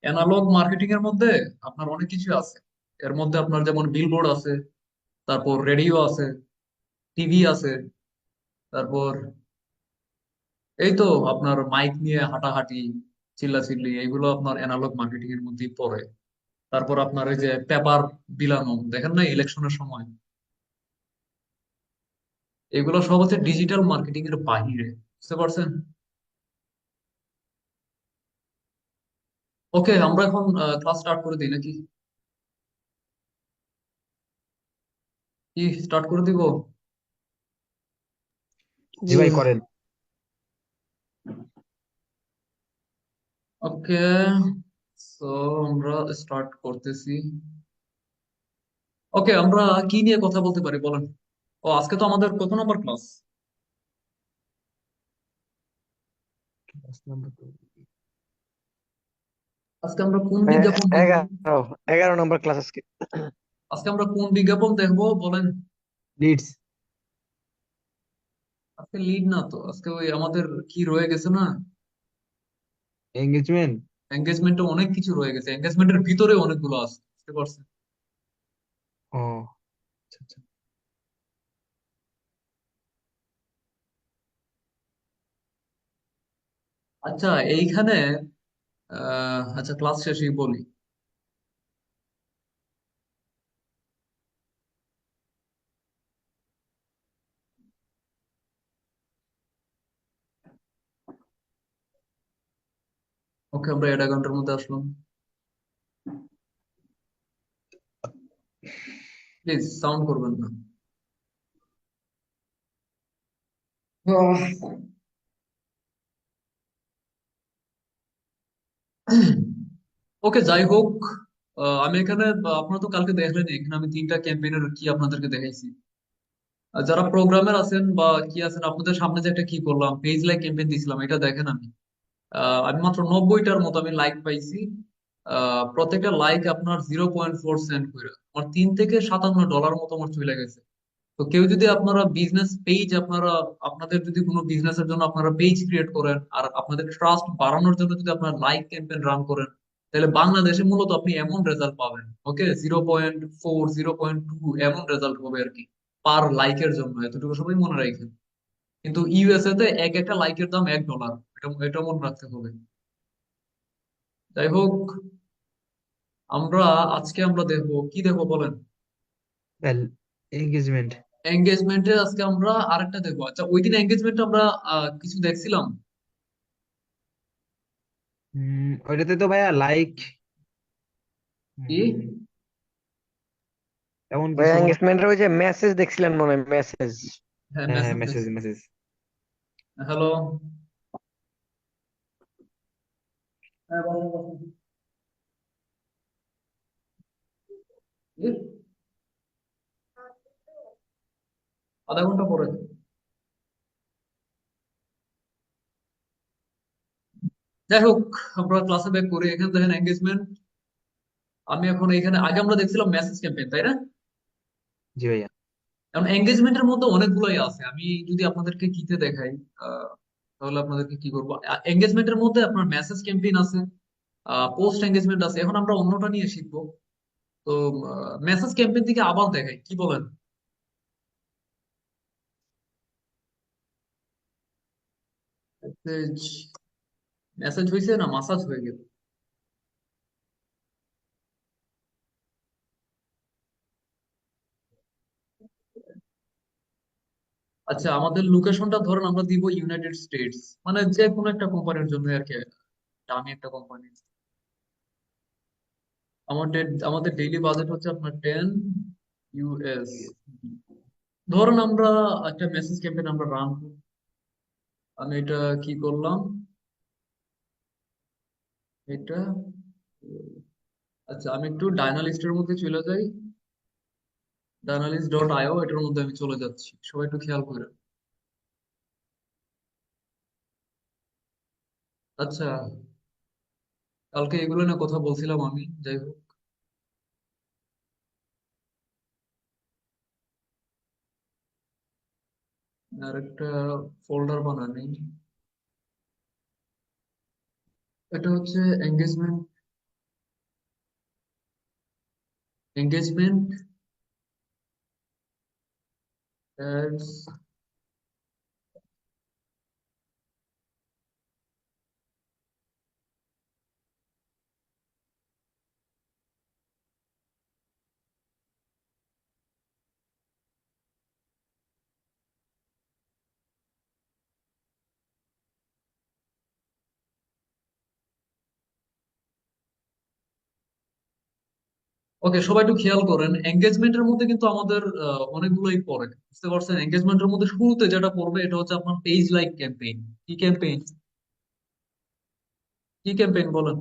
Analogue marketing এর মধ্যে আপনার অনেক কিছু আছে। এর মধ্যে আপনার যেমন বিলবোর্ড আছে, তারপর রেডিও আছে, টিভি আছে, তারপর এই তো আপনার মাইক নিয়ে হাঁটাহাঁটি, চিল্লাচিল্লি, এগুলো আপনার অ্যানালগ মার্কেটিং এর মধ্যেই পড়ে। তারপর আপনার এই যে পেপার বিলানো দেখেন না ইলেকশনের সময়, এগুলো সব হচ্ছে ডিজিটাল মার্কেটিং এর বাহিরে। বুঝতে পারছেন? ওকে, আমরা এখন ক্লাস স্টার্ট করে দিই নাকি? কি স্টার্ট করে দিব? জি ভাই করেন। ওকে, সো আমরা স্টার্ট করতেছি। ওকে, আমরা কি নিয়ে কথা বলতে পারি বলেন? ও, আজকে তো আমাদের কত নম্বর ক্লাস? ক্লাস নাম্বার আজকে আমরা কোন বিজ্ঞাপন দেখবো? 11 11 নম্বর ক্লাস আজকে। আজকে আমরা কোন বিজ্ঞাপন দেখবো বলেন? লিডস। আজকে লিড না তো, আজকে ওই আমাদের কি রয়ে গেছে না, এঙ্গেজমেন্ট। এঙ্গেজমেন্টে অনেক কিছু রয়ে গেছে, এঙ্গেজমেন্টের ভিতরে অনেকগুলো আছে। বুঝতে পারছেন? ও আচ্ছা আচ্ছা। আচ্ছা, এইখানে আচ্ছা ক্লাস শেষেই বলি। ওকে, আমরা 1.5 ঘন্টার মধ্যে আসলাম। প্লিজ সাউন্ড করবেন না। ওকে, যাই হোক, আমি এখানে আপনারা তো কালকে দেখলেন, এখানে আমি 3টা ক্যাম্পেইনের কি আপনাদেরকে দেখাইছি। আর যারা প্রোগ্রামার আছেন বা কি আছেন, আপনাদের সামনে যে একটা কি করলাম, পেজ লাইক ক্যাম্পেইন দিছিলাম, এটা দেখেন। আমি মাত্র 90টার মতো আমি লাইক পাইছি। প্রত্যেকটা লাইক আপনার 0.4 সেন্ট করে, আমার $3 থেকে $57 মতো আমার চলে গেছে। তো কেউ যদি আপনারা বিজনেস পেজ, আপনাদের যদি কোনো বিজনেসের জন্য আপনারা পেজ ক্রিয়েট করেন আর আপনাদের ট্রাস্ট বাড়ানোর জন্য যদি আপনারা লাইক ক্যাম্পেইন রান করেন, তাহলে বাংলাদেশে মূলত আপনি এমন রেজাল্ট পাবেন। ওকে, 0.4, 0.2 এমন রেজাল্ট হবে আর কি, পার লাইকের জন্য। এতটুকু সবাই মনে রাখেন। কিন্তু ইউএসএ তে এক একটা লাইকের দাম $1। এটা এটা মনে রাখতে হবে। যাই হোক, আমরা আজকে আমরা দেখবো কি দেখবো বলেন? Well, engagement. এঙ্গেজমেন্টে আজকে আমরা আরেকটা দেখবো। আচ্ছা, ওই দিন এঙ্গেজমেন্ট আমরা কিছু দেখছিলাম। ওইটাতে তো ভাইয়া লাইক কি? এমন ভাই কিছু মনে। এঙ্গেজমেন্টের ওই যে মেসেজ দেখছিলেন মনে হয় মেসেজ। হ্যাঁ, হ্যাঁ হ্যাঁ, মেসেজ মেসেজ দেখছি। মেসেজ। হ্যালো। হ্যাঁ, বলেন, বলেন। কি? আধা ঘন্টা পরে? যাই হোক, আমরা ক্লাসে ব্যাক করি। এখানে দেখেন এঙ্গেজমেন্ট। আমি এখন এখানে, আগে আমরা দেখছিলাম মেসেজ ক্যাম্পেইন, তাই না? জি ভাইয়া। এখন এঙ্গেজমেন্টের মধ্যে অনেকগুলোই আছে। আমি যদি আপনাদেরকে কিতে দেখাই, আহ, তাহলে আপনাদেরকে কি করবো, এঙ্গেজমেন্টের মধ্যে আপনার মেসেজ ক্যাম্পেইন আছে, পোস্ট এঙ্গেজমেন্ট আছে। এখন আমরা অন্যটা নিয়ে শিখবো। তো মেসেজ ক্যাম্পেইন থেকে আবার দেখাই, কি বলেন? মেসেজ, মেসেজ হয়েছে না মাসাজ হয়ে গেল? আচ্ছা, আমাদের লোকেশনটা ধরেন আমরা দিব ইউনাইটেড স্টেটস, মানে যে কোনো একটা কোম্পানির জন্য আর কি, দামি একটা কোম্পানি। আমাদের আমাদের ডেইলি বাজেট হচ্ছে আপনার 10 US। ধরুন আমরা একটা মেসেজ ক্যাম্পেইন আমরা রান, আমি এটা কি করলাম, এটা, আচ্ছা আমি একটু ডায়নালিস্টের মধ্যে চলে যাই। ডায়নালিস্ট.io, এটার মধ্যে আমি চলে যাচ্ছি, সবাই একটু খেয়াল করে। আচ্ছা, কালকে এগুলো না কথা বলছিলাম আমি, যাই হোক। আর একটা ফোল্ডার বানানি, এটা হচ্ছে এঙ্গেজমেন্ট। Engagement ads. ওকে, সবাই একটু খেয়াল করেন, এঙ্গেজমেন্টের মধ্যে কিন্তু আমাদের অনেকগুলোই পড়ে, বুঝতে পারছেন? এঙ্গেজমেন্টের মধ্যে শুরুতে যেটা পড়বে এটা হচ্ছে আপনার পেজ লাইক ক্যাম্পেইন। কি ক্যাম্পেইন? কি ক্যাম্পেইন বলেন?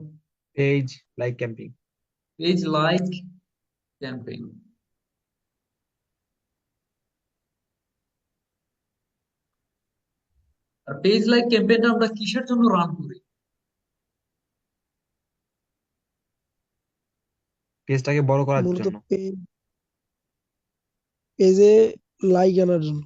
Page like camping. Page like campaign. আর পেজ লাইক ক্যাম্পেইনটা আমরা কিসের জন্য রান করি? পেজটাকে বড় করার মূলত জন্য। পেজে লাইক আনার জন্য।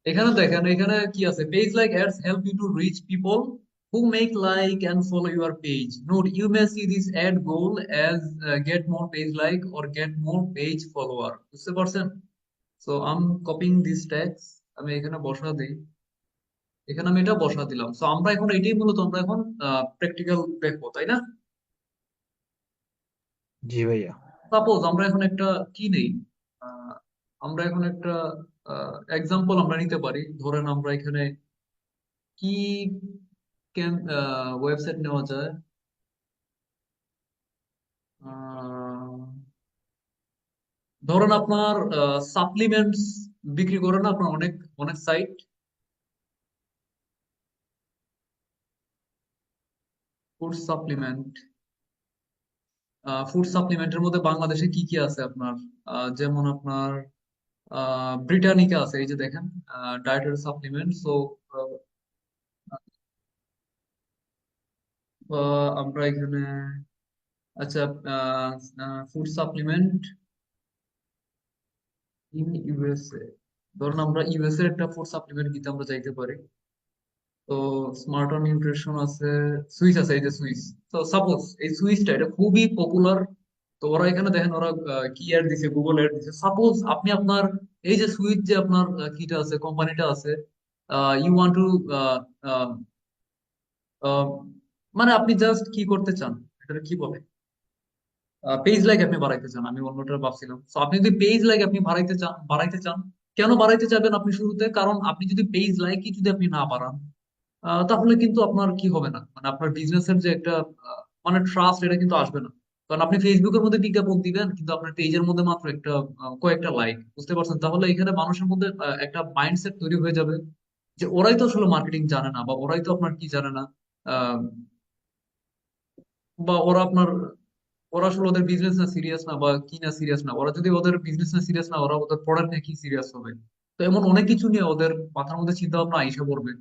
এখানে দেখেন, এখানে কি আছে? Page like ads help you to reach people who make like and follow your page. Note, you may see this ad goal as get more page like or get more page follower. বুঝতে পারছেন? So I'm copying this text, আমি এখানে বসা দিই, এখানে আমি এটা বসা দিলাম। সো আমরা এখন এটাই মূলত আমরা এখন প্র্যাকটিক্যাল দেখবো, তাই না? জি ভাইয়া। সাপোজ আমরা এখন একটা কি নেই, আহ, আমরা এখন একটা এক্সাম্পল আমরা নিতে পারি। ধরেন আমরা এখানে কি ওয়েবসাইট নেওয়া যায়? আহ, ধরেন আপনার সাপ্লিমেন্টস বিক্রি করে না আপনার অনেক অনেক সাইট, ফুড সাপ্লিমেন্ট। ফুড সাপ্লিমেন্টের মধ্যে বাংলাদেশে কি কি আছে আপনার? যেমন আপনার ব্রিটানিকা আছে, এই যে দেখেন, ডায়েটারি সাপ্লিমেন্ট। সো আমরা এখানে, আচ্ছা, ফুড সাপ্লিমেন্ট ইন ইউএসএ। ধরুন আমরা ইউএসএ একটা ফুড সাপ্লিমেন্ট দিতে আমরা চাইতে পারি। তো স্মার্ট নিউট্রিশন আছে, সুইস আছে, এই যে সুইস। তো সাপোজ এই সুইসটা এটা খুবই পপুলার। তো ওরা এখানে দেখেন ওরা কি অ্যাড দিছে, গুগল অ্যাড দিছে। সাপোজ আপনি আপনার এই যে সুইস যে আপনার কিটা আছে, কোম্পানিটা আছে, ইউ ওয়ান্ট টু মানে আপনি জাস্ট কি করতে চান, এটা কি বলে, পেজ লাইক আপনি বাড়াইতে চান, আমি অন্যটা ভাবছিলাম। তো আপনি যদি পেজ লাইক আপনি বাড়াইতে চান, কেন বাড়াইতে চাবেন আপনি শুরুতে? কারণ আপনি যদি পেজ লাইকই যদি আপনি না বাড়ান, তাহলে কিন্তু আপনার কি হবে না, মানে আপনার বিজনেসের যে একটা মানে ট্রাস্ট, এটা কিন্তু আসবে না। কারণ আপনি ফেসবুকের মধ্যে বিজ্ঞাপন দিবেন কিন্তু আপনার পেজের মধ্যে মাত্র একটা কয়েকটা লাইক, বুঝতে পারছেন? তাহলে এখানে মানুষের মধ্যে একটা মাইন্ডসেট তৈরি হয়ে যাবে যে ওরাই তো আসলে মার্কেটিং জানে না, বা ওরাই তো আপনার কি জানে না, আহ, বা ওরা আপনার, ওরা আসলে ওদের বিজনেস না সিরিয়াস না, বা কি না সিরিয়াস না। ওরা যদি ওদের বিজনেস না সিরিয়াস না, ওরা ওদের প্রোডাক্ট নিয়ে কি সিরিয়াস হবে? তো এমন অনেক কিছু নিয়ে ওদের মাথার মধ্যে চিন্তা ভাবনা আইসা পড়বে।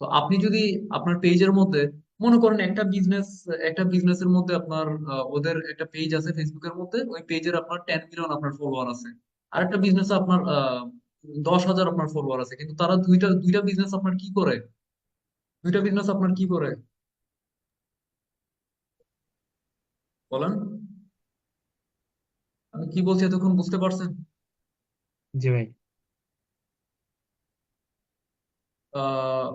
তো আপনি যদি আপনার পেজের মধ্যে মনে করেন একটা বিজনেসের মধ্যে আপনার ওদের একটা পেজ আছে ফেসবুকের মধ্যে, ওই পেজের আপনার 10 মিলিয়ন আপনার ফলোয়ার আছে। আর একটা বিজনেস আপনার 10,000 আপনার ফলোয়ার আছে, কিন্তু তারা দুইটা দুইটা বিজনেস আপনার কি করে, দুইটা বিজনেস আপনার কি করে বলেন? আমি কি বলছি এতক্ষণ বুঝতে পারছেন? জি ভাই। আহ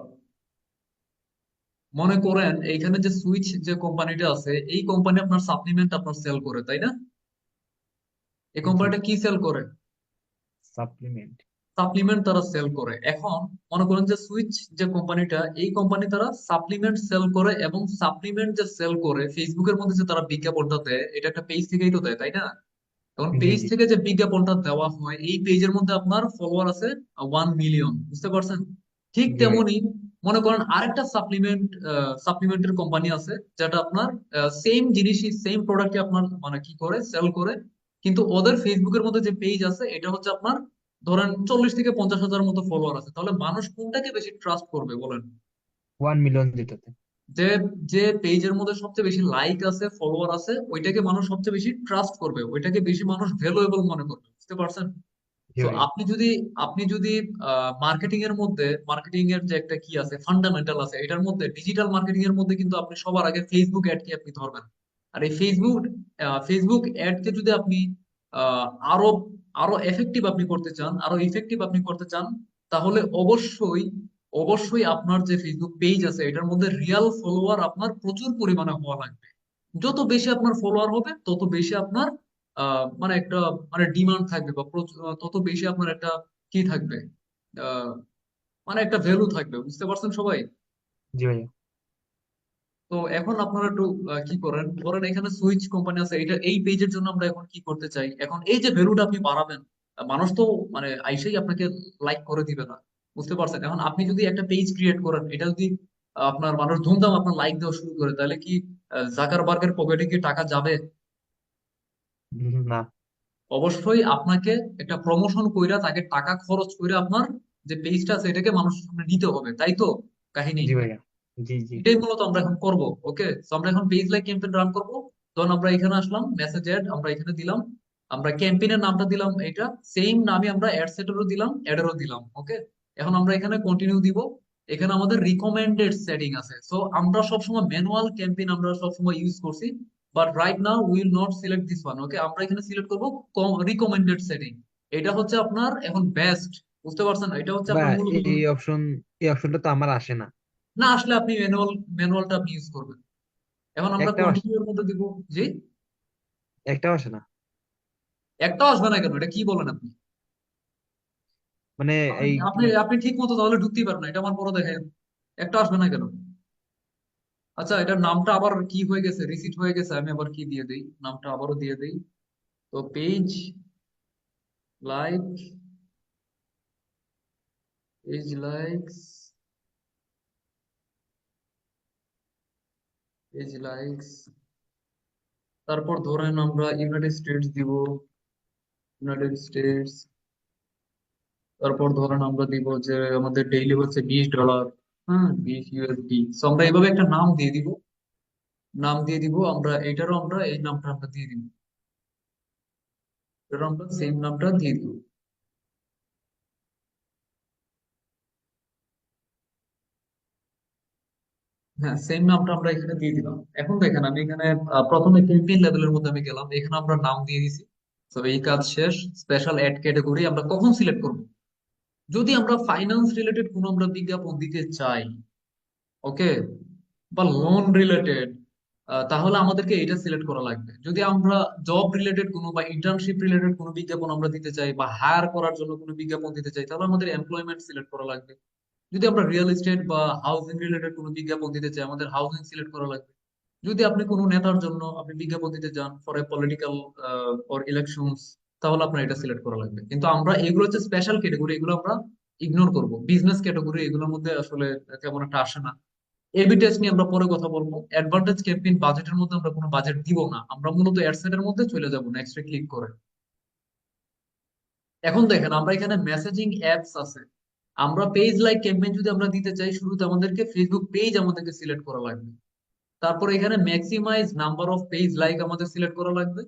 মনে করেন এইখানে যে সুইচ যে কোম্পানিটা আছে, এই কোম্পানি আপনার সাপ্লিমেন্ট আপনার সেল করে, তাই না? এই জি। কোম্পানিটা কি সেল করে? সাপ্লিমেন্ট। সাপ্লিমেন্ট তারা সেল করে। এখন মনে করেন যে সুইচ যে কোম্পানিটা, এই কোম্পানি তারা সাপ্লিমেন্ট সেল করে, এবং সাপ্লিমেন্ট যে সেল করে ফেসবুকের মধ্যে যে তারা বিজ্ঞাপনটা দেয়, এটা একটা পেজ থেকেই তো দেয়, তাই না? এখন জি পেজ জি। থেকে যে বিজ্ঞাপনটা দেওয়া হয়, এই পেজের মধ্যে আপনার ফলোয়ার আছে 1 মিলিয়ন, বুঝতে পারছেন? ঠিক জি ভাই। তেমনি মনে করেন আরেকটা সাপ্লিমেন্টের কোম্পানি আছে, যেটা আপনার সেম জিনিসই, সেম প্রোডাক্টই আপনার মানে কি করে সেল করে, কিন্তু ওদের ফেসবুকের মধ্যে যে পেজ আছে এটা হচ্ছে আপনার ধরেন 40 থেকে 50 হাজার মতো ফলোয়ার আছে। তাহলে মানুষ কোনটাকে বেশি ট্রাস্ট করবে বলেন? 1 মিলিয়ন যেটাতে। যে যে পেজের মধ্যে সবচেয়ে বেশি লাইক আছে, ফলোয়ার আছে, ওইটাকে মানুষ সবচেয়ে বেশি ট্রাস্ট করবে, ওইটাকে বেশি মানুষ ভ্যালুয়েবল মনে করবে, বুঝতে পারছেন? জি তো ভাই। আপনি যদি মার্কেটিং এর যে একটা কি আছে ফান্ডামেন্টাল আছে এটার মধ্যে ডিজিটাল মার্কেটিং এর মধ্যে কিন্তু আপনি সবার আগে ফেসবুক অ্যাড কে আপনি ধরবেন। আর এই ফেসবুক অ্যাড কে যদি আপনি আহ, আরো আরো এফেক্টিভ আপনি করতে চান, আরো ইফেক্টিভ আপনি করতে চান, তাহলে অবশ্যই অবশ্যই আপনার যে ফেসবুক পেজ আছে এটার মধ্যে রিয়েল ফলোয়ার আপনার প্রচুর পরিমাণে হওয়া লাগবে। যত বেশি আপনার ফলোয়ার হবে তত বেশি আপনার মানে একটা মানে ডিমান্ড থাকবে বা তত বেশি আপনার একটা কি থাকবে, আহ, মানে একটা ভ্যালু থাকবে। বুঝতে পারছেন সবাই? জি ভাইয়া। তো এখন আপনারা একটু কি করেন, ধরেন এখানে সুইচ কোম্পানি আছে, এটা এই পেজের জন্য আমরা এখন কি করতে চাই, এখন এই যে ভ্যালুটা আপনি বাড়াবেন, মানুষ তো মানে আইসেই আপনাকে লাইক করে দিবে না। বুঝতে পারছেন? এখন আপনি যদি একটা পেজ ক্রিয়েট করেন, এটা যদি আপনার মানুষ ধুমধাম আপনার লাইক দেওয়া শুরু করে, তাহলে কি জাকারবার্গের পকেটে কি টাকা যাবে? না। অবশ্যই আপনাকে একটা প্রমোশন কইরা তাকে টাকা খরচ করে আপনার যে পেজটা আছে এটাকে মানুষের সামনে নিতে হবে, তাই তো কাহিনী? জি ভাইয়া। জি জি। এটাই মূলত আমরা এখন করব। ওকে, তো আমরা এখন পেজ লাইক ক্যাম্পেইন রান করব। তখন আমরা এখানে আসলাম, মেসেজ অ্যাড আমরা এখানে দিলাম, আমরা ক্যাম্পেইনের নামটা দিলাম এটা, সেম নামে আমরা অ্যাড সেটেরও দিলাম, অ্যাডেরও দিলাম। ওকে, এখন আমরা এখানে কন্টিনিউ দিব। এখানে আমাদের রিকমেন্ডেড সেটিং আছে। সো আমরা সবসময় ম্যানুয়াল ক্যাম্পেইন আমরা সবসময় ইউজ করছি, but right now will not select this one. Okay, আমরা এখানে সিলেক্ট করব রিকমেন্ডেড সেটিং। এটা হচ্ছে আপনার এখন বেস্ট। বুঝতে পারছেন? এটা হচ্ছে বা আপনার মূলত এই অপশনটা তো আমার আসে না। না আসলে আপনি ম্যানুয়ালটা আপনি ইউজ করবেন। এখন আমরা একটাও আসে কন্টিনিউ এর মধ্যে দিব। জি, একটাও আসে না। একটাও আসবে না কেন? এটা কি বলেন আপনি? মানে আপনি এই আপনি আপনি ঠিক মতো তাহলে ঢুকতেই পারেন না, এটা আমার বড় দেখেন। একটা আসবে না কেন? আচ্ছা, এটার নামটা আবার কি হয়ে গেছে, রিসিট হয়ে গেছে, আমি আবার কি দিয়ে দেই, নামটা আবারও দিয়ে দেই। তো like page likes page likes তারপর ধরেন আমরা ইউনাইটেড স্টেটস দিব, ইউনাইটেড স্টেটস। তারপর ধরেন আমরা দিব যে আমাদের ডেইলি হচ্ছে $20। হ্যাঁ, 20 USD। আমরা এইভাবে একটা নাম দিয়ে দিব আমরা, এটারও আমরা এই নামটা আমরা দিয়ে দিব, এটারও আমরা সেম নামটা দিয়ে দিব। হ্যাঁ, সেম নামটা আমরা এখানে দিয়ে দিলাম। এখন দেখেন আমি এখানে প্রথমে ক্যাম্পেইন লেভেলের মধ্যে আমি গেলাম, এখানে আমরা নাম দিয়ে দিছি। তো এই কাজ শেষ। স্পেশাল অ্যাড ক্যাটাগরি আমরা কখন সিলেক্ট করব? যদি আমরা ফাইন্যান্স রিলেটেড কোনো আমরা বিজ্ঞাপন দিতে চাই, ওকে, বা লোন রিলেটেড, তাহলে আমাদেরকে এটা সিলেক্ট করা লাগবে। যদি আমরা জব রিলেটেড কোনো বা ইন্টার্নশিপ রিলেটেড কোনো বিজ্ঞাপন আমরা দিতে চাই বা হায়ার করার জন্য কোনো বিজ্ঞাপন দিতে চাই, তাহলে আমাদের এমপ্লয়মেন্ট সিলেক্ট করা লাগবে। যদি আমরা রিয়েল এস্টেট বা হাউজিং রিলেটেড কোনো বিজ্ঞাপন দিতে চাই, আমাদের হাউজিং সিলেক্ট করা লাগবে। যদি আপনি কোনো নেতার জন্য আপনি বিজ্ঞাপন দিতে চান for a political for elections, তাহলে আপনার এটা সিলেক্ট করা লাগবে। কিন্তু আমরা এগুলো হচ্ছে স্পেশাল ক্যাটাগরি, এগুলো আমরা ইগনোর করব। বিজনেস ক্যাটাগরি এগুলোর মধ্যে আসলে তেমন একটা আসে না। এবি টেস্ট নিয়ে আমরা পরে কথা বলবো। অ্যাডভান্টেজ ক্যাম্পেইন বাজেটের মধ্যে আমরা কোনো বাজেট দিব না, আমরা মূলত অ্যাডসেট এর মধ্যে চলে যাব নেক্সটে ক্লিক করে। এখন দেখেন আমরা এখানে মেসেজিং অ্যাপস আছে। আমরা পেজ লাইক ক্যাম্পেইন যদি আমরা দিতে চাই, শুরুতে আমাদেরকে ফেসবুক পেজ আমাদেরকে সিলেক্ট করা লাগবে। তারপর এখানে maximize number of page like আমাদের সিলেক্ট করা লাগবে।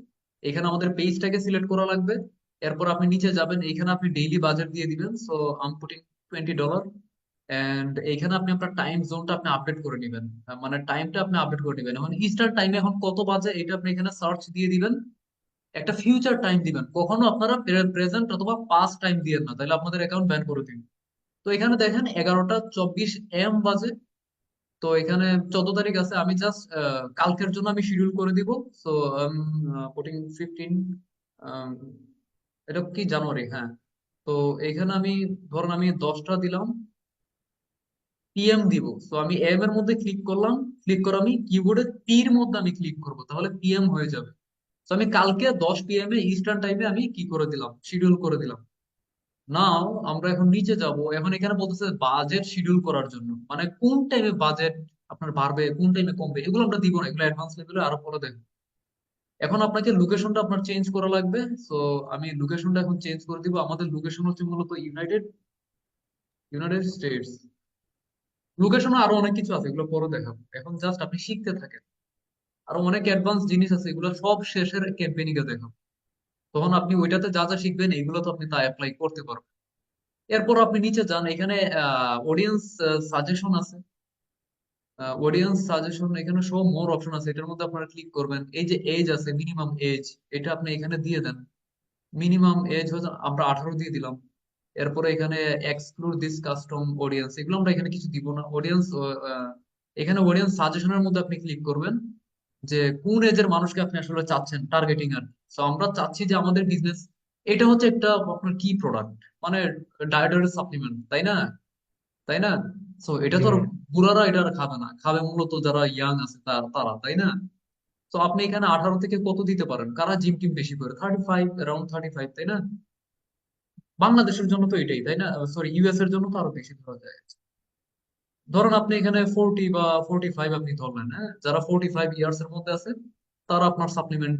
এখানে আমাদের পেজটাকে সিলেক্ট করা লাগবে। এরপর আপনি নিচে যাবেন, এখানে আপনি ডেইলি বাজেট দিয়ে দিবেন। So um putting $20। এন্ড এখানে আপনি আপনার টাইম জোনটা আপনি আপডেট করে নেবেন, মানে টাইমটা আপনি আপডেট করে নেবেন। এখন ইস্টার্ন টাইমে এখন কত বাজে এটা আপনি এখানে সার্চ দিয়ে দিবেন। একটা ফিউচার টাইম দিবেন, কখনো আপনারা প্রেজেন্ট অথবা পাস্ট টাইম দিবেন না, তাহলে আপনাদের অ্যাকাউন্ট ব্যান করে দিন। তো এখানে দেখেন 11:24 AM বাজে। তো এখানে 14 তারিখ আছে, আমি জাস্ট কালকের জন্য আমি শিডিউল করে দিব। সো পুটিং 15, এটা কি জানুয়ারি, হ্যাঁ। তো এখানে আমি ধরেন আমি 10টা দিলাম, PM দিব। তো আমি এম এর মধ্যে ক্লিক করলাম, ক্লিক করে আমি কিবোর্ডে তীর মধ্যে আমি ক্লিক করব, তাহলে PM হয়ে যাবে। তো আমি কালকে 10 PM এ ইস্টার্ন টাইমে আমি কি করে দিলাম, শিডিউল করে দিলাম। নাও আমরা এখন নিচে যাব। এখন এখানে বলতেছে বাজেট শিডিউল করার জন্য, মানে কোন টাইমে বাজেট আপনার বাড়বে কোন টাইমে কমবে এগুলো আমরা দিব না, এগুলো অ্যাডভান্স লেভেলে আরো পরে দেখো। এখন আপনাকে লোকেশনটা আপনার চেঞ্জ করা লাগবে। সো আমি লোকেশনটা এখন চেঞ্জ করে দিব। আমাদের লোকেশন হচ্ছে মূলত ইউনাইটেড ইউনাইটেড স্টেটস। লোকেশনে আরো অনেক কিছু আছে, এগুলো পরে দেখাবো, এখন জাস্ট আপনি শিখতে থাকেন। আরো অনেক অ্যাডভান্স জিনিস আছে, এগুলো সব শেষের ক্যাম্পেইনিং এ দেখাবো। তখন আপনি ওইটাতে যা যা শিখবেন এগুলো তো আপনি তা অ্যাপ্লাই করতে পারবেন। এরপর আপনি নিচে যান, এখানে অডিয়েন্স সাজেশন আছে। অডিয়েন্স সাজেশন, এখানে সব মোর অপশন আছে, এটার মধ্যে আপনারা ক্লিক করবেন। এই যে এজ আছে, মিনিমাম এজ, এটা আপনি এখানে দিয়ে দেন। মিনিমাম এজ হচ্ছে আমরা 18 দিয়ে দিলাম। এরপরে এখানে এক্সক্লুড দিস কাস্টম অডিয়েন্স, এগুলো আমরা এখানে কিছু দিব না। অডিয়েন্স, এখানে অডিয়েন্স সাজেশনের মধ্যে আপনি ক্লিক করবেন যে কোন এজের মানুষকে আপনি আসলে চাচ্ছেন টার্গেটিং। আর তো আমরা চাচ্ছি যে আমাদের বিজনেস, এটা হচ্ছে একটা আপনার কি প্রোডাক্ট, মানে ডায়েটারি সাপ্লিমেন্ট, তাই না? তাই না? সো এটা জি তো আর ভাইয়া। বুড়ারা এটা আর খাবে না, খাবে মূলত যারা ইয়াং আছে তারা, তাই না? তো আপনি এখানে 18 থেকে কত দিতে পারেন, কারা জিম টিম বেশি করে, 35, অ্যারাউন্ড 35, তাই না? বাংলাদেশের জন্য তো এটাই, তাই না? সরি, ইউএস এর জন্য তো আরো বেশি ধরা যায়। ধরেন আপনি এখানে 40 বা 45 আপনি ধরলেন, হ্যাঁ, যারা 45 ইয়ার্স এর মধ্যে আছে তারা আপনার সাপ্লিমেন্ট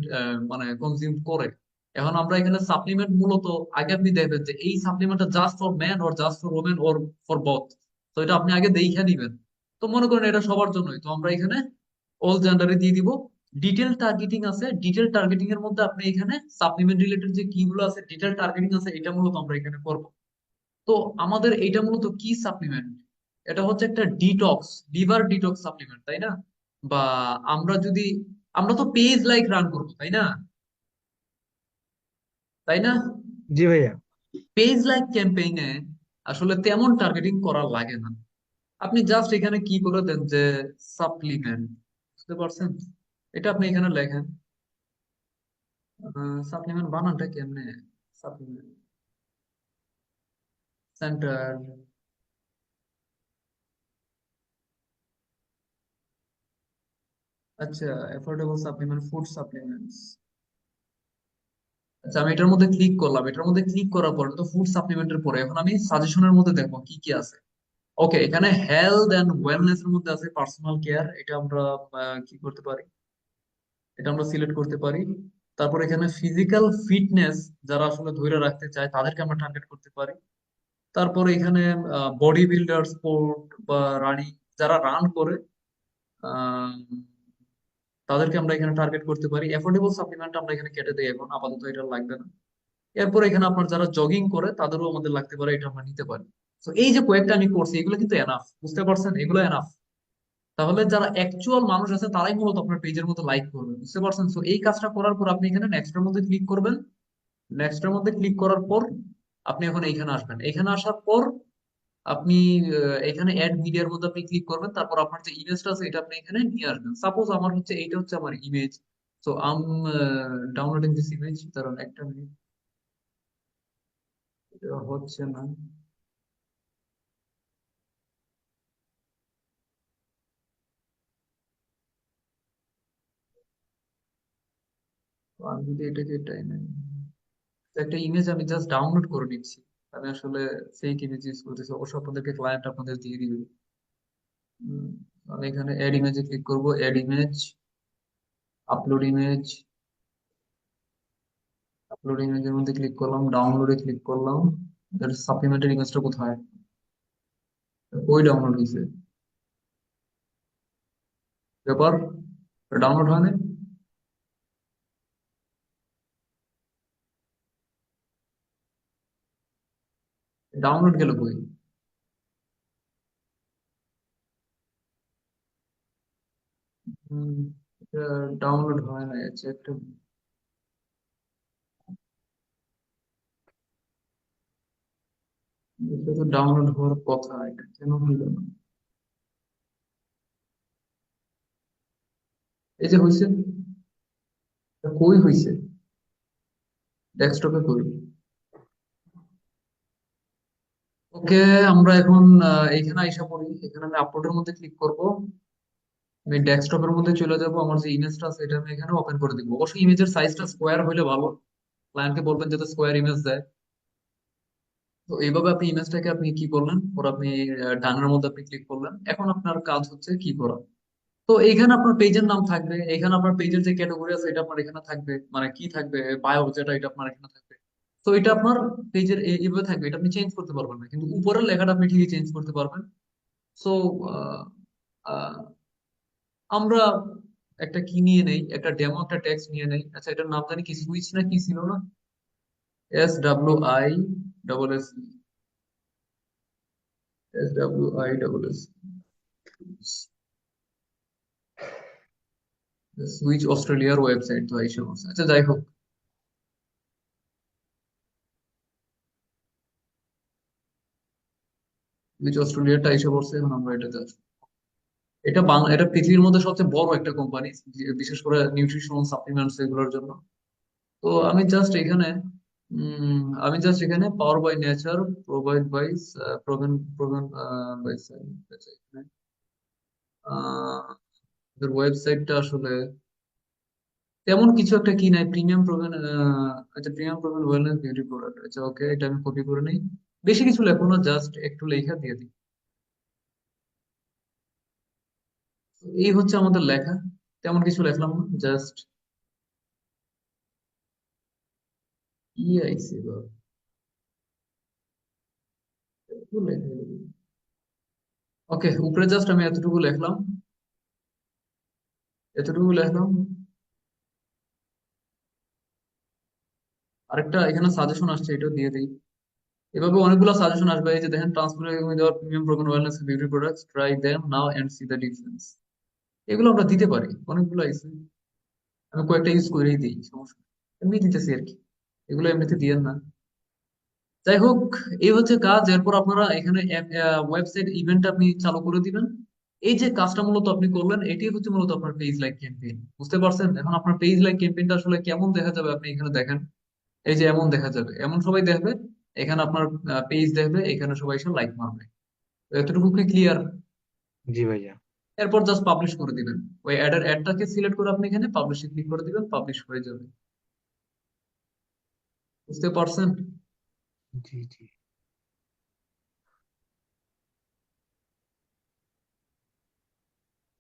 মানে কনজিউম করে। এখন আমরা এখানে সাপ্লিমেন্ট মূলত, আগে আপনি দেখবেন যে এই সাপ্লিমেন্টটা just for man or just for women or for both. তো এটা আপনি আগে দেখে নিবেন। তো মনে করেন এটা সবার জন্যই, তো আমরা এখানে অল জেন্ডারে দিয়ে দিব। ডিটেল টার্গেটিং আছে, ডিটেল টার্গেটিং এর মধ্যে আপনি এখানে সাপ্লিমেন্ট রিলেটেড যে কি গুলো আছে, ডিটেল টার্গেটিং আছে, এটা মূলত আমরা এখানে করব। তো আমাদের এইটা মূলত কি সাপ্লিমেন্ট, এটা হচ্ছে একটা ডিটক্স, লিভার ডিটক্স সাপ্লিমেন্ট, তাই না? বা আমরা যদি, আমরা তো পেজ লাইক রান করবো, তাই না? তাই না? জি ভাইয়া। পেজ লাইক ক্যাম্পেইনে আসলে তেমন টার্গেটিং করা লাগে না। আপনি জাস্ট এখানে কি করে দেন যে সাপ্লিমেন্ট, বুঝতে পারছেন? এটা আপনি এখানে লেখেন। সাপ্লিমেন্ট বানানটা কেমনে? সাপ্লিমেন্ট সেন্টার, আচ্ছা, অ্যাফোর্ডেবল সাপ্লিমেন্ট, ফুড সাপ্লিমেন্টস। আচ্ছা, আমি এটার মধ্যে ক্লিক করলাম, এটার মধ্যে ক্লিক করার পর তো ফুড সাপ্লিমেন্টের পরে এখন আমি সাজেশনের মধ্যে দেখবো কি কি আছে। ওকে, এখানে হেলথ এন্ড ওয়েলনেস এর মধ্যে আছে পার্সোনাল কেয়ার, এটা আমরা কি করতে পারি, এটা আমরা সিলেক্ট করতে পারি। তারপর এখানে ফিজিক্যাল ফিটনেস, যারা আসলে ধরে রাখতে চায় তাদেরকে আমরা টার্গেট করতে পারি। তারপর এখানে বডি বিল্ডার, স্পোর্ট বা রানিং, যারা রান করে আহ, তাদেরকে আমরা এখানে টার্গেট করতে পারি। অ্যাফোর্ডেবল সাপ্লিমেন্ট আমরা এখানে কেটে দিই, এখন আপাতত এটা লাগবে না। এরপর এখানে আপনার যারা জগিং করে তাদেরও আমাদের লাগতে পারে, এটা আমরা নিতে পারি। তো এই যে কয়েকটা আমি করছি এগুলো কিন্তু এনাফ, বুঝতে পারছেন, এগুলো এনাফ। তাহলে যারা অ্যাকচুয়াল মানুষ আছে তারাই মূলত আপনার পেজের মতো লাইক করবে, বুঝতে পারছেন? তো এই কাজটা করার পর আপনি এখানে নেক্সট এর মধ্যে ক্লিক করবেন। নেক্সট এর মধ্যে ক্লিক করার পর আপনি এখন এইখানে আসবেন। এখানে আসার পর আপনি এখানে অ্যাড মিডিয়ার মধ্যে আপনি ক্লিক করবেন। তারপর আপনার যে ইমেজটা আছে এটা আপনি এখানে নিয়ে আসবেন। সাপোজ আমার হচ্ছে এইটা হচ্ছে আমার ইমেজ। তো আম ডাউনলোডিং দিস ইমেজ, কারণ একটা মিনিট, হচ্ছে না। তো আমি যদি এটাকে টাইমে, একটা ইমেজ আমি জাস্ট ডাউনলোড করে নিচ্ছি, আমি আসলে ফেক ইমেজ ইউজ করতেছি, অবশ্য আপনাদেরকে ক্লায়েন্ট আপনাদের দিয়ে দিবে। উম, আমি এখানে অ্যাড ইমেজে ক্লিক করব, add image, upload image, upload ইমেজের মধ্যে ক্লিক করলাম, ডাউনলোডে ক্লিক করলাম। এর সাপ্লিমেন্টারি ইমেজটা কোথায়, ওই ডাউনলোড হয়েছে ব্যাপার, ডাউনলোড হয় না, ডাউনলোড গেল কই? ডাউনলোড হয় না, আচ্ছা একটা, এটা তো ডাউনলোড হওয়ার কথা, এটা কেন হইল না? এই যে হয়েছে, এটা কই হয়েছে, ডেস্কটপে কই? ওকে, আমরা এখন এইখানে আইসা পড়ি, এখানে আমি আপলোডের মধ্যে ক্লিক করব। আমি ডেস্কটপের মধ্যে চলে যাব, আমার যে ইমেজটা আছে এটা আমি এখানে ওপেন করে দিব। অবশ্যই ইমেজের সাইজটা স্কোয়ার হলে ভালো, ক্লায়েন্টকে বলবেন যাতে স্কোয়ার ইমেজ দেয়। তো এইভাবে আপনি ইমেজটাকে আপনি কি করলেন, ওর আপনি ডানের মধ্যে আপনি ক্লিক করলেন। এখন আপনার কাজ হচ্ছে কি করা। তো এইখানে আপনার পেজের নাম থাকবে, এখানে আপনার পেজের যে ক্যাটাগরি আছে এটা আপনার এখানে থাকবে, মানে কি থাকবে, বায়ো যেটা, এটা আপনার এখানে থাকবে। তো এটা আপনার পেজের এইভাবে থাকবে, এটা আপনি চেঞ্জ করতে পারবেন না, কিন্তু উপরের লেখাটা আপনি ঠিকই চেঞ্জ করতে পারবেন। সো আমরা একটা কি নিয়ে নেই, একটা ডেমো, একটা টেক্সট নিয়ে নেই। আচ্ছা, এটার নাম জানি কি, সুইচ না কি ছিল না? সুইচ অস্ট্রেলিয়ার ওয়েবসাইট তো এইসব আছে। আচ্ছা যাই হোক, সুইচ অস্ট্রেলিয়াটা এসে পড়ছে, এখন আমরা এটা just এটা পৃথিবীর মধ্যে সবচেয়ে বড় একটা কোম্পানি, বিশেষ করে নিউট্রিশনাল সাপ্লিমেন্টস এগুলোর জন্য। তো আমি জাস্ট এখানে power by nature, provide by proven proven by ওয়েবসাইটটা আসলে তেমন কিছু একটা কি নাই, প্রিমিয়াম প্রোভেন। আচ্ছা, premium proven wellness beauty product, আচ্ছা ওকে, এটা আমি কপি করে নিই। বেশি কিছু লেখো না, জাস্ট একটু লেখা দিয়ে দিই। এই হচ্ছে আমাদের লেখা, তেমন কিছু লেখলাম না, জাস্ট ই আইসি বা ওকে, উপরে জাস্ট আমি এতটুকু লেখলাম। আরেকটা এখানে সাজেশন আসছে, এটাও দিয়ে দিই। এভাবে অনেকগুলো সাজেশন আসবে, এই যে দেখেন, transfer with our premium program wellness beauty products, try them now and see the difference. এগুলো আমরা দিতে পারি, অনেকগুলো আছে। আমি কয়েকটা ইউজ করেই দিই, সমস্যা নেই। এমনি দিতেছি আর কি, এগুলো এমনিতে দিয়েন না। যাই হোক, এই হচ্ছে কাজ। এরপর আপনারা এখানে ওয়েবসাইট ইভেন্ট আপনি চালু করে দিবেন। এই যে কাজটা মূলত আপনি করলেন, এটি হচ্ছে মূলত আপনার পেজ লাইক ক্যাম্পেইন, বুঝতে পারছেন? এখন আপনার পেজ লাইক ক্যাম্পেইনটা আসলে কেমন দেখা যাবে, আপনি এখানে দেখেন। এই যে এমন দেখা যাবে, এমন সবাই দেখবে। এখানে আপনার পেজ দেখবে, এখানে সবাই এসে লাইক মারবে। তো এতটুকু কি ক্লিয়ার? জি ভাইয়া। এরপর জাস্ট পাবলিশ করে দিবেন। ওই অ্যাডটাকে সিলেক্ট করে আপনি এখানে পাবলিশে ক্লিক করে দিবেন, পাবলিশ হয়ে যাবে। বুঝতে পারছেন? জি জি।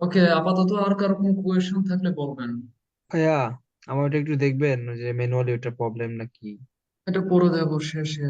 ওকে, আপাতত আর কারো কোনো কোয়েশ্চেন থাকলে বলবেন। ভাইয়া, আমার ওটা একটু দেখবেন, ওই যে ম্যানুয়ালি ওটা প্রবলেম নাকি? এটা করে দেবো শেষে।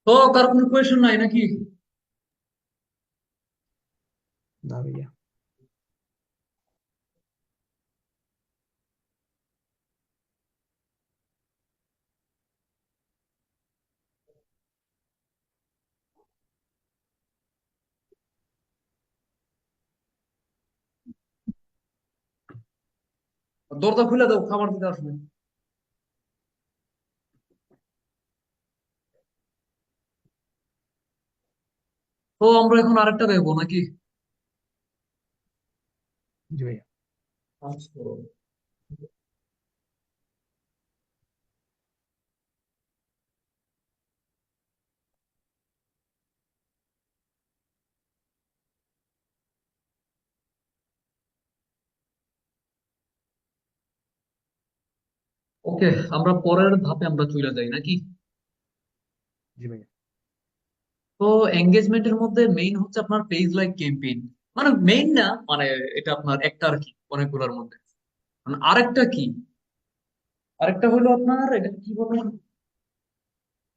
তো কার কোনো কোয়েশ্চেন নাই নাকি? না ভাইয়া। দরজা খুলে দাও, খাবার দিতে আসবে। তো আমরা এখন আরেকটা দেখবো নাকি? জি ভাইয়া। আচ্ছা, ওকে, আমরা পরের ধাপে আমরা চলে যাই নাকি? জি ভাইয়া। তো এঙ্গেজমেন্টের মধ্যে মেইন হচ্ছে আপনার পেজ লাইক ক্যাম্পেইন। মানে মেইন না, মানে এটা আপনার একটা আর কি, অনেকগুলোর মধ্যে। মানে আরেকটা কি, আরেকটা হলো আপনার, এটা কি বলবেন,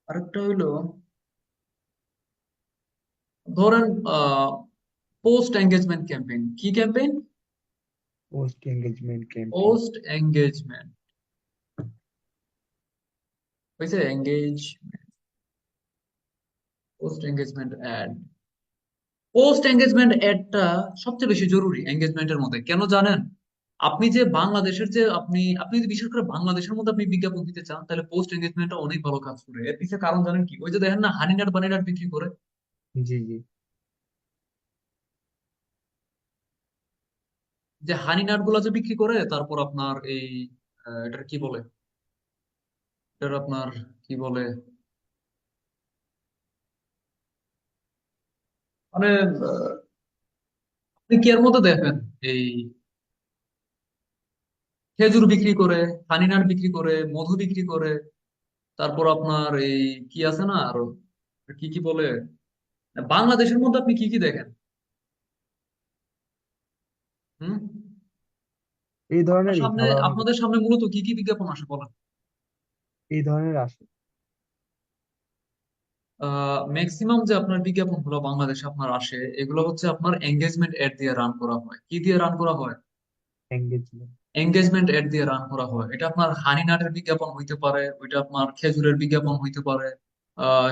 আরেকটা হলো ধরেন পোস্ট এঙ্গেজমেন্ট ক্যাম্পেইন। কি campaign? Post engagement campaign. Post engagement, হয়েছে engage, post engagement ad. Post engagement অ্যাডটা সবচেয়ে বেশি জরুরি এঙ্গেজমেন্টের মধ্যে, কেন জানেন? আপনি যে বাংলাদেশের যে আপনি আপনি যদি বিশেষ করে বাংলাদেশের মধ্যে আপনি বিজ্ঞাপন দিতে চান, তাহলে পোস্ট এঙ্গেজমেন্টটা অনেক ভালো কাজ করে। এর পিছনে কারণ জানেন কি? ওই যে দেখেন না, হানি নাট বানি নাট বিক্রি করে। জি জি। যে হানি নাট গুলা যে বিক্রি করে, তারপর আপনার এই এটার কি বলে, এটার আপনার কি বলে, মানে আপনি কি এর মধ্যে দেখেন এই খেজুর বিক্রি করে, হানি নাট বিক্রি করে, মধু বিক্রি করে, তারপর আপনার এই কি আছে না আরো, কি কি বলে, বাংলাদেশের মধ্যে আপনি কি কি দেখেন? হুম। এই আপনার ধরনেরই সামনে, ভালো ভালো আপনাদের সামনে মূলত কি কি বিজ্ঞাপন আসে বলেন? এই ধরনের আসে। ম্যাক্সিমাম যে আপনার বিজ্ঞাপন গুলো বাংলাদেশে আপনার আসে, এগুলো হচ্ছে আপনার এঙ্গেজমেন্ট এড দিয়ে রান করা হয়। কি দিয়ে রান করা হয়? এঙ্গেজমেন্ট। এঙ্গেজমেন্ট এড দিয়ে রান করা হয়। এটা আপনার হানি নাটের বিজ্ঞাপন হইতে পারে, ওইটা আপনার খেজুরের বিজ্ঞাপন হইতে পারে,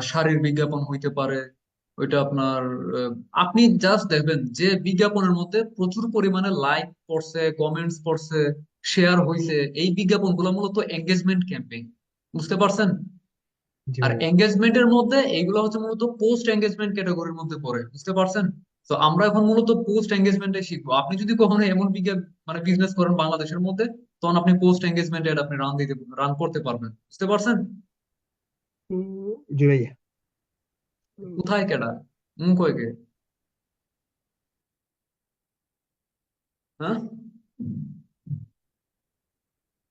শাড়ির বিজ্ঞাপন হইতে পারে, ওইটা আপনার আহ, আপনি জাস্ট দেখবেন যে বিজ্ঞাপনের মধ্যে প্রচুর পরিমাণে লাইক পড়ছে, কমেন্টস পড়ছে, শেয়ার হইছে, এই বিজ্ঞাপনগুলো মূলত এঙ্গেজমেন্ট ক্যাম্পেইন। বুঝতে পারছেন? জি আর ভাইয়া। এঙ্গেজমেন্টের মধ্যে এইগুলো হচ্ছে মূলত পোস্ট এঙ্গেজমেন্ট ক্যাটাগরির মধ্যে পড়ে। বুঝতে পারছেন? তো আমরা এখন মূলত পোস্ট এঙ্গেজমেন্টে শিখবো। আপনি যদি কখনো এমন মানে বিজনেস করেন বাংলাদেশের মধ্যে, তখন আপনি পোস্ট এঙ্গেজমেন্ট এড আপনি রান করতে পারবেন। বুঝতে পারছেন? জি ভাইয়া। কোথায় কেডা কয় কে? হ্যাঁ।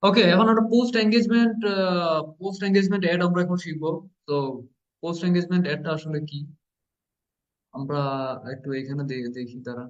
ওকে, এখন আমরা পোস্ট এঙ্গেজমেন্ট এড আমরা এখন শিখবো। তো পোস্ট এঙ্গেজমেন্ট এডটা আসলে কি, আমরা একটু এখানে দেখি তারা।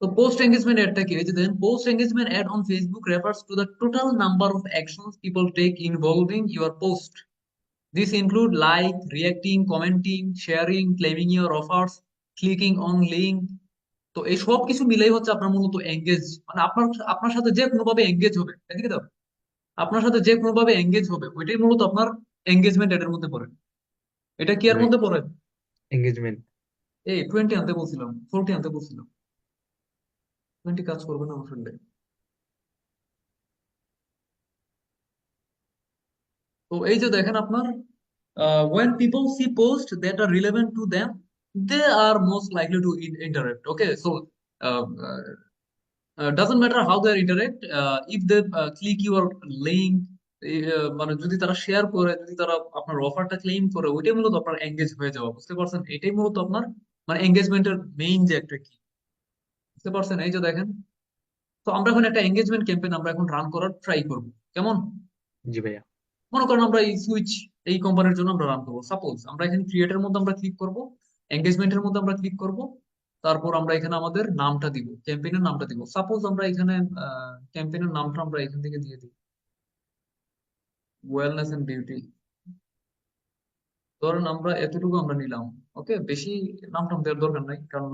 So post engagement ad টা কি? এই যে দেখেন, post engagement ad on Facebook refers to the total number of actions people take involving your post. This include like, reacting, commenting, sharing, claiming your offers, clicking on link. তো এই সব কিছু মিলেই হচ্ছে আপনার মূলত এঙ্গেজ, মানে আপনার আপনার সাথে যে কোনো ভাবে এঙ্গেজ হবে, এদিকে দাও, আপনার সাথে যে কোনো ভাবে এঙ্গেজ হবে, ওইটাই মূলত আপনার এঙ্গেজমেন্ট এর মধ্যে পড়ে। এটা কি জি এর ভাই। মধ্যে পড়ে? এঙ্গেজমেন্ট। এই 20 আনতে বলছিলাম, 40 আনতে বলছিলাম। 20 কাজ করবে না আসলে। তো এই যে দেখেন আপনার, when people see posts that are relevant to them, they are most likely to interact. Okay, so uh, doesn't matter how they interact, if they click your link, মানে যদি তারা শেয়ার করে, যদি তারা আপনার অফারটা ক্লেম করে, ওইটাই মূলত আপনার এঙ্গেজ হয়ে যাওয়া। বুঝতে পারছেন? এটাই মূলত আপনার মানে এঙ্গেজমেন্টের মেইন যে একটা কি। বুঝতে পারছেন? এই যে দেখেন, তো আমরা এখন একটা এঙ্গেজমেন্ট ক্যাম্পেইন আমরা এখন রান করার ট্রাই করব। কেমন? জি ভাইয়া। মনে করেন আমরা এই সুইচ, এই কোম্পানির জন্য আমরা রান করবো। সাপোজ আমরা এখানে ক্রিয়েটের মধ্যে আমরা ক্লিক করব, এঙ্গেজমেন্টের মধ্যে আমরা ক্লিক করব, তারপর আমরা এখানে আমাদের নামটা দিব, ক্যাম্পেইনের নামটা দিব। সাপোজ আমরা এখানে ক্যাম্পেইনের নামটা আমরা এখান থেকে দিয়ে দিই ওয়েলনেস এন্ড বিউটি। ধরেন আমরা এতটুকু আমরা নিলাম। ওকে, বেশি নাম টাম দেওয়ার দরকার নাই, কারণ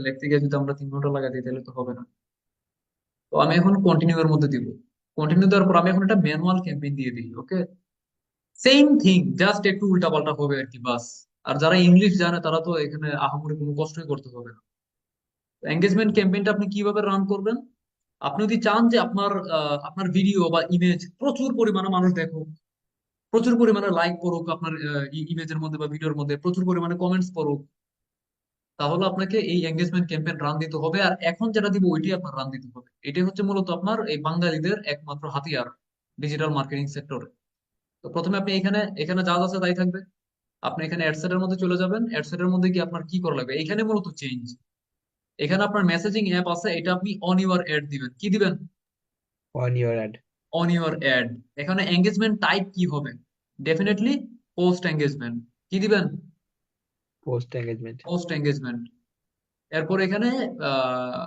লিখতে গিয়ে যদি আমরা 3 ঘন্টা লাগাই দিই তাহলে তো হবে না। তো আমি এখন কন্টিনিউ এর মধ্যে দিব। কন্টিনিউ দেওয়ার পর আমি এখন একটা ম্যানুয়াল ক্যাম্পেইন দিয়ে দিই। ওকে, সেম থিং, জাস্ট একটু উল্টাপাল্টা হবে আর কি, বাস। আর যারা ইংলিশ জানে তারা তো এখানে আহামরি কোনো কষ্টই করতে হবে না। এঙ্গেজমেন্ট ক্যাম্পেইনটা আপনি কিভাবে রান করবেন? আপনি যদি চান যে আপনার ভিডিও বা ইমেজ প্রচুর পরিমাণে মানুষ দেখুক, প্রচুর পরিমাণে লাইক করুক, আপনার ইমেজের মধ্যে বা ভিডিওর মধ্যে প্রচুর পরিমাণে কমেন্টস করুক, তাহলে আপনাকে এই এঙ্গেজমেন্ট ক্যাম্পেইন রান দিতে হবে। আর এখন যেটা দিব ওইটাই আপনার রান দিতে হবে। এটাই হচ্ছে মূলত আপনার এই বাঙালিদের একমাত্র হাতিয়ার ডিজিটাল মার্কেটিং সেক্টরে। তো প্রথমে আপনি এখানে এখানে যা যা আছে তাই থাকবে। আপনি এখানে অ্যাডসেট এর মধ্যে চলে যাবেন। অ্যাডসেট এর মধ্যে কি আপনার কি করা লাগবে? এখানে মূলত চেঞ্জ, এখানে আপনার মেসেজিং অ্যাপ আছে, এটা আপনি অন ইউর অ্যাড দিবেন। কি দিবেন? On your ad. On your ad. এখানে এঙ্গেজমেন্ট টাইপ কি হবে? Definitely post engagement. কি দিবেন? Post engagement. Post engagement. এরপর এখানে আহ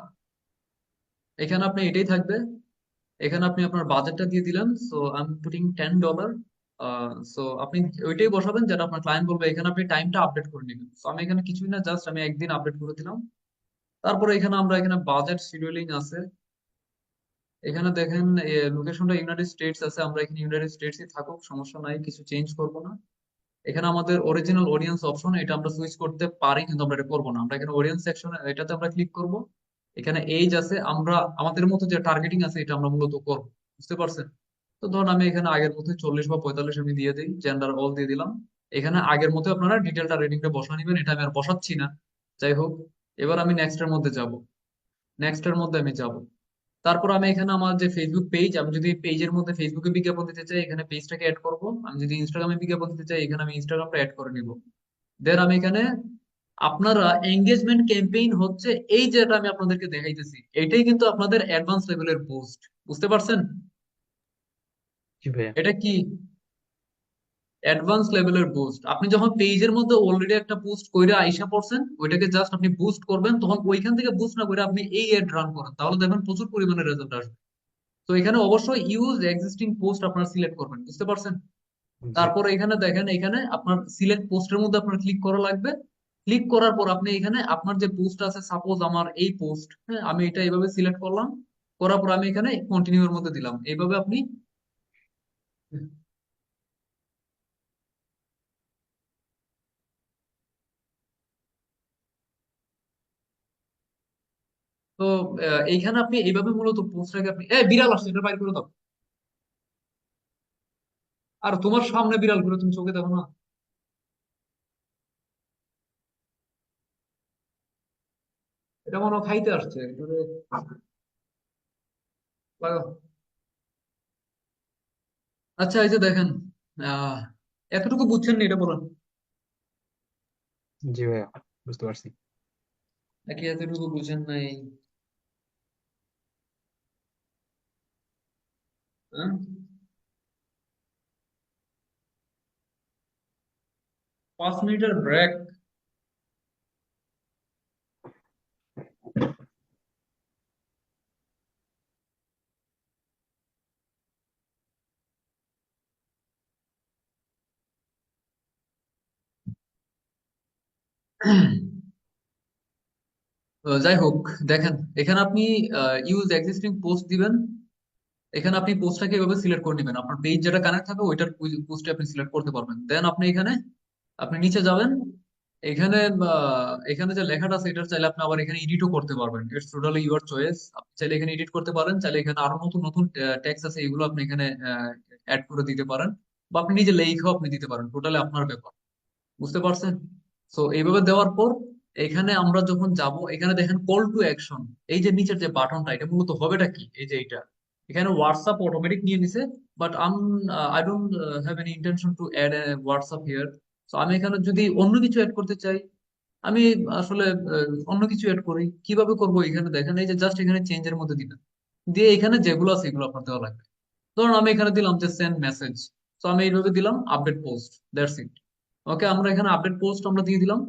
এখানে আপনি এটাই থাকবে। এখানে আপনি আপনার বাজেটটা দিয়ে দিলেন। So I am putting $10। So আপনি ওইটাই বসাবেন যেটা আপনার ক্লায়েন্ট বলবে। এখানে আপনি টাইমটা আপডেট করে নেবেন। সো আমি এখানে কিছুই না, জাস্ট আমি একদিন আপডেট করে দিলাম। তারপরে এখানে আমরা এখানে বাজেট শিডিউলিং আছে। এখানে দেখেন লোকেশনটা ইউনাইটেড স্টেটস আছে, আমরা এখানে ইউনাইটেড স্টেটসই থাকুক, সমস্যা নাই, কিছু চেঞ্জ করব না। এখানে আমাদের অরিজিনাল অডিয়েন্স অপশন, এটা আমরা সুইচ করতে পারি কিন্তু আমরা এটা করবো না। আমরা এখানে অডিয়েন্স সেকশনে এটাতে আমরা ক্লিক করব। এখানে এইজ আছে, আমরা আমাদের মতো যে টার্গেটিং আছে এটা আমরা মূলত করবো। বুঝতে পারছেন? তো ধরুন আমি এখানে আগের মতো 40 বা 45 আমি দিয়ে দিই, জেন্ডার অল দিয়ে দিলাম। এখানে আগের মতো আপনারা ডিটেলটা রেটিংটা বসা নিবেন, এটা আমি আর বসাচ্ছি না। যাই হোক, এবার আমি নেক্সট এর মধ্যে যাব। নেক্সট এর মধ্যে আমি যাব। তারপর আমি এখানে আমার যে ফেসবুক পেজ, আমি যদি পেজের মধ্যে ফেসবুকে বিজ্ঞাপন দিতে চাই এখানে পেজটাকে অ্যাড করব। আমি যদি ইনস্টাগ্রামে বিজ্ঞাপন দিতে চাই এখানে আমি ইনস্টাগ্রামটা অ্যাড করে নিব। দেন আমি এখানে আপনারা এঙ্গেজমেন্ট ক্যাম্পেইন হচ্ছে এই যেটা আমি আপনাদেরকে দেখাইতেছি, এটাই কিন্তু আপনাদের অ্যাডভান্স লেভেলের পোস্ট। বুঝতে পারছেন? জি ভাইয়া। এটা কি অ্যাডভান্স লেভেলের বুস্ট। আপনি যখন পেজের মধ্যে অলরেডি একটা পোস্ট কইরা আইসা পড়ছেন, ওইটাকে জাস্ট আপনি বুস্ট করবেন, তখন ওইখান থেকে বুস্ট না করে আপনি এই এড রান করেন, তাহলে দেখবেন প্রচুর পরিমাণে রেজাল্ট আসবে। তো এখানে অবশ্যই ইউজ এক্সিস্টিং পোস্ট আপনারা সিলেক্ট করবেন। বুঝতে পারছেন? জি। তারপর এখানে দেখেন, এখানে আপনার সিলেক্ট পোস্টের মধ্যে আপনার ক্লিক করা লাগবে। ক্লিক করার পর আপনি এখানে আপনার যে পোস্ট আছে, সাপোজ আমার এই পোস্ট, হ্যাঁ আমি এটা এইভাবে সিলেক্ট করলাম। করার পর আমি এখানে কন্টিনিউ এর মধ্যে দিলাম। এইভাবে আপনি, তো এইখানে আপনি এইভাবে মূলত পোস্টটাকে আপনি, বিড়াল আসছে, এটা বাইর করে দাও। আর তোমার সামনে বিড়াল ঘুরে, তুমি চোখে দেখো না? এটা মনে হয় খাইতে আসছে এটারে, লাগাও। আচ্ছা, এই যে দেখেন, আহ এতটুকু বুঝছেন না, এটা বলেন। জি ভাইয়া, বুঝতে পারছি। নাকি এতটুকু বুঝেন নাই? হ্যাঁ, 5 মিনিটের ব্রেক? যাই হোক, দেখেন এখানে আপনি ইউজ এক্সিস্টিং পোস্ট দিবেন। এখানে আপনি পোস্টটাকে এভাবে সিলেক্ট করে নেবেন, আপনার পেজ যেটা কানেক্ট থাকবে ওইটার পোস্টে আপনি সিলেক্ট করতে পারবেন। দেন আপনি এখানে আপনি নিচে যাবেন। এখানে এখানে যে লেখাটা আছে এটা চাইলে আপনি আবার এখানে এডিটও করতে পারবেন। It's totally your choice. আপনি চাইলে এখানে এডিট করতে পারেন, চাইলে এখানে আরো নতুন নতুন টেক্সট আছে এগুলো আপনি এখানে অ্যাড করে দিতে পারেন, বা আপনি নিজে লেখাও আপনি দিতে পারেন, টোটালি আপনার ব্যাপার। বুঝতে পারছেন? তো এইভাবে দেওয়ার পর এখানে আমরা যখন যাব, এখানে দেখেন কল টু অ্যাকশন। এই যে নিচের যে বাটনটা, এটা মূলত হবেটা কি, এই যে এটা এখানে হোয়াটসঅ্যাপ অটোমেটিক নিয়ে নিছে। But I don't have any intention to add a WhatsApp here. তো আমি এখানে যদি অন্য কিছু অ্যাড করতে চাই, আমি আসলে অন্য কিছু অ্যাড করি। কিভাবে করব? এখানে দেখেন, এই যে জাস্ট এখানে চেঞ্জের মধ্যে দিবেন, দিয়ে এখানে যেগুলো আছে এগুলো আপনার দেওয়া লাগবে। ধরুন আমি এখানে দিলাম যে সেন্ড মেসেজ। তো আমি এইভাবে দিলাম আপডেট পোস্ট, দ্যাটস ইট। ওকে, আমরা এখানে আপডেট পোস্ট আমরা দিয়ে দিলাম।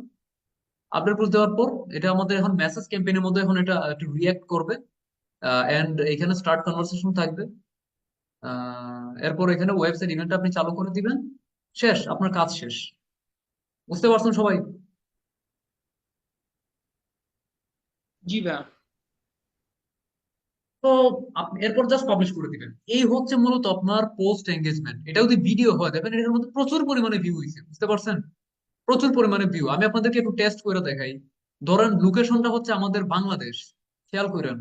আপডেট পোস্ট দেওয়ার পর এটা আমাদের এখন মেসেজ ক্যাম্পেইনের মধ্যে এখন এটা একটু রিয়াক্ট করবে। এন্ড এখানে স্টার্ট কনভারসেশন থাকবে। এরপর এখানে ওয়েবসাইট ইভেন্ট আপনি চালু করে দিবেন। শেষ, আপনার কাজ শেষ। বুঝতে পারছেন সবাই? জি ভাইয়া। তো আপনি এরপর জাস্ট পাবলিশ করে দিবেন। এই হচ্ছে মূলত আপনার পোস্ট এঙ্গেজমেন্ট। এটা যদি ভিডিও হয়, দেখেন এটার মধ্যে প্রচুর পরিমাণে ভিউ হয়েছে। বুঝতে পারছেন? প্রচুর পরিমাণে ভিউ। আমি আপনাদেরকে একটু টেস্ট করে দেখাই। ধরেন লোকেশনটা হচ্ছে আমাদের বাংলাদেশ, খেয়াল করেন।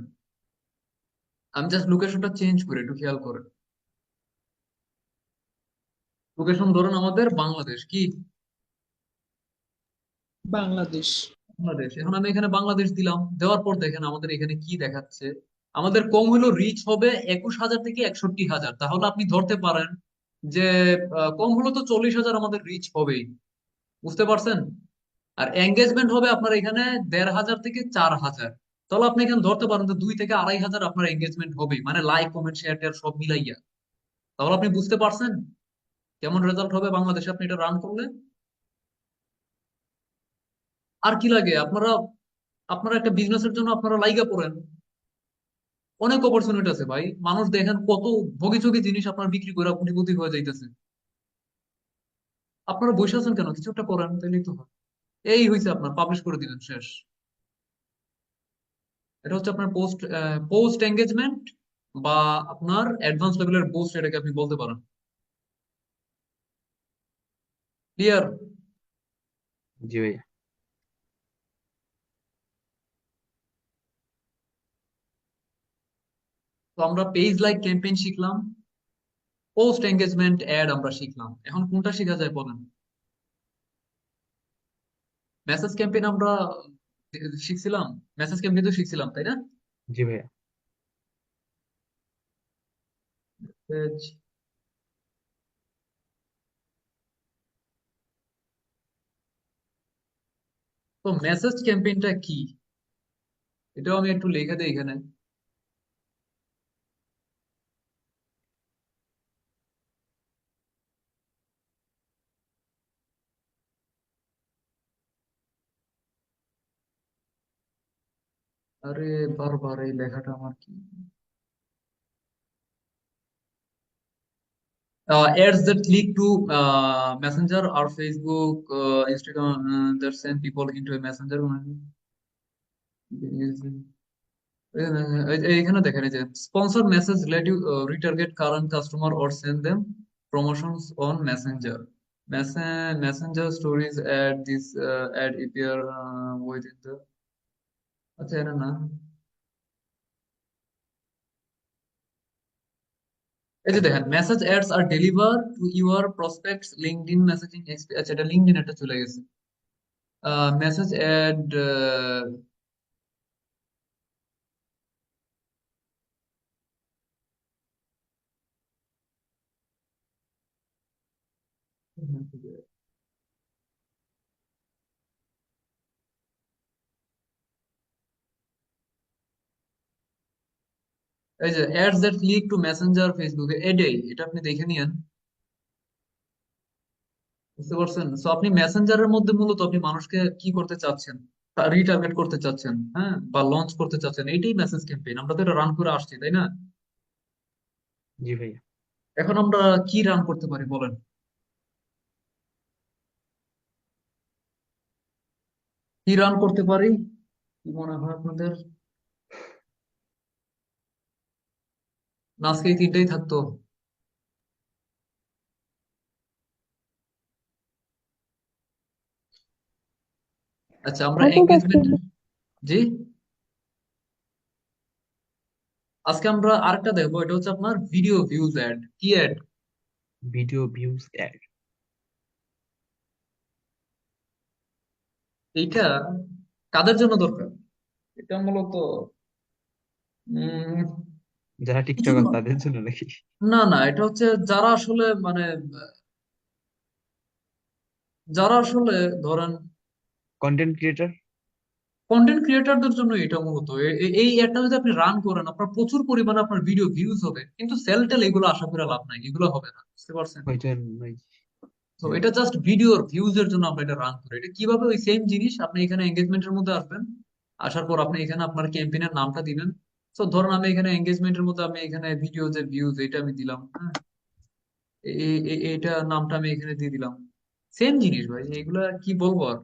আমি জাস্ট লোকেশনটা চেঞ্জ করে একটু খেয়াল করেন। লোকেশন ধরেন আমাদের বাংলাদেশ, কি বাংলাদেশ। বাংলাদেশ। এখন আমি এখানে বাংলাদেশ দিলাম, দেওয়ার পর দেখেন আমাদের এখানে কি দেখাচ্ছে। আমাদের কম হলো রিচ হবে 21,000 থেকে 61,000। তাহলে আপনি ধরতে পারেন যে কম হলো তো 40,000 আমাদের রিচ হবেই। বুঝতে পারছেন? আর এঙ্গেজমেন্ট হবে আপনার এখানে 1,500 থেকে 4,000। তাহলে আপনি এখানে ধরতে পারেন যে 2 থেকে 2,500 আপনার এঙ্গেজমেন্ট হবে, মানে লাইক কমেন্ট শেয়ার টেয়ার সব মিলাইয়া। তাহলে আপনি বুঝতে পারছেন কেমন রেজাল্ট হবে বাংলাদেশে আপনি এটা রান করলে। আর কি লাগে? আপনারা আপনারা একটা বিজনেসের জন্য আপনারা লাইগা পড়েন। অনেক অপরচুনিটি আছে ভাই। মানুষ দেখেন কত ভোগীচোগী জিনিস আপনার বিক্রি করে কোটিপতি হয়ে যাইতেছে। আপনারা বসে আছেন কেন? কিছু একটা করেন, তাইলেই তো হয়। এই হয়েছে, আপনার পাবলিশ করে দিলেন, শেষ। এটা হচ্ছে আপনার পোস্ট পোস্ট এঙ্গেজমেন্ট, বা আপনার অ্যাডভান্স লেভেলের পোস্ট, এটাকে আপনি বলতে পারেন। ক্লিয়ার? জি ভাইয়া। তো আমরা পেজ লাইক ক্যাম্পেইন শিখলাম, পোস্ট এঙ্গেজমেন্ট অ্যাড আমরা শিখলাম। এখন কোনটা শেখা যায় বলেন? মেসেজ ক্যাম্পেইন আমরা শিখছিলাম, মেসেজ ক্যাম্পেইন তো শিখছিলাম তাই না? জি ভাইয়া। Message- তো মেসেজ ক্যাম্পেইনটা কি, এটাও আমি একটু লিখে দিই এখানে। আরে বারবার এই লেখাটা আমার কি, ads that lead to Messenger or Facebook, Instagram, that send people into a Messenger. এখানে দেখেন এই যে sponsor message let you retarget current customer or send them promotions on messenger, messenger stories ad this ad appear within the, আচ্ছা এটা না, এই যে দেখেন message ads are deliver to your prospects LinkedIn messaging, আচ্ছা এটা লিঙ্কডইন, এটা চলে গেছে। মেসেজ অ্যাড এই যে ads that lead to Messenger ফেসবুকে, এটাই, এটা আপনি দেখে নিয়েন। বুঝতে পারছেন? সো আপনি মেসেঞ্জারের মধ্যে মূলত আপনি মানুষকে কি করতে চাচ্ছেন, রিটার্গেট করতে চাচ্ছেন, হ্যাঁ, বা লঞ্চ করতে চাচ্ছেন, এইটাই মেসেজ ক্যাম্পেইন। আমরা তো এটা রান করে আসছি তাই না? জি ভাইয়া। এখন আমরা কি রান করতে পারি বলেন? কি রান করতে পারি, কি মনে হয় আপনাদের? না আজকে এই তিনটাই থাকতো? আচ্ছা আমরা I think এঙ্গেজমেন্ট, জি আজকে আমরা আরেকটা দেখবো, এটা হচ্ছে আপনার ভিডিও ভিউজ অ্যাড। কি অ্যাড? Video views ad. এইটা কাদের জন্য দরকার? এটা মূলত উম যারা কিছু টিকটকার না, তাদের জন্য নাকি? না না, এটা হচ্ছে যারা আসলে মানে যারা আসলে ধরেন কন্টেন্ট ক্রিয়েটর। কন্টেন্ট ক্রিয়েটরদের জন্য এটা মূলত। এই অ্যাডটা যদি আপনি রান করেন আপনার প্রচুর পরিমাণে আপনার ভিডিও ভিউজ হবে, কিন্তু সেল টেল এগুলো আশা করে লাভ নাই, এগুলো হবে না, বুঝতে পারছেন? ওই জন্যই। তো এটা জাস্ট ভিডিওর ভিউজ এর জন্য আমরা এটা রান করি। এটা কিভাবে, ওই সেম জিনিস, আপনি এখানে এঙ্গেজমেন্টের মধ্যে আসবেন, আসার পর আপনি এখানে আপনার ক্যাম্পেইনের নামটা দিবেন। তো ধরুন আমি এখানে এঙ্গেজমেন্টের মধ্যে আমি এখানে ভিডিও যে ভিউজ এটা আমি দিলাম, হ্যাঁ, এইটা নামটা আমি এখানে দিয়ে দিলাম। সেম জিনিস ভাই, এগুলা কি বলবো আর।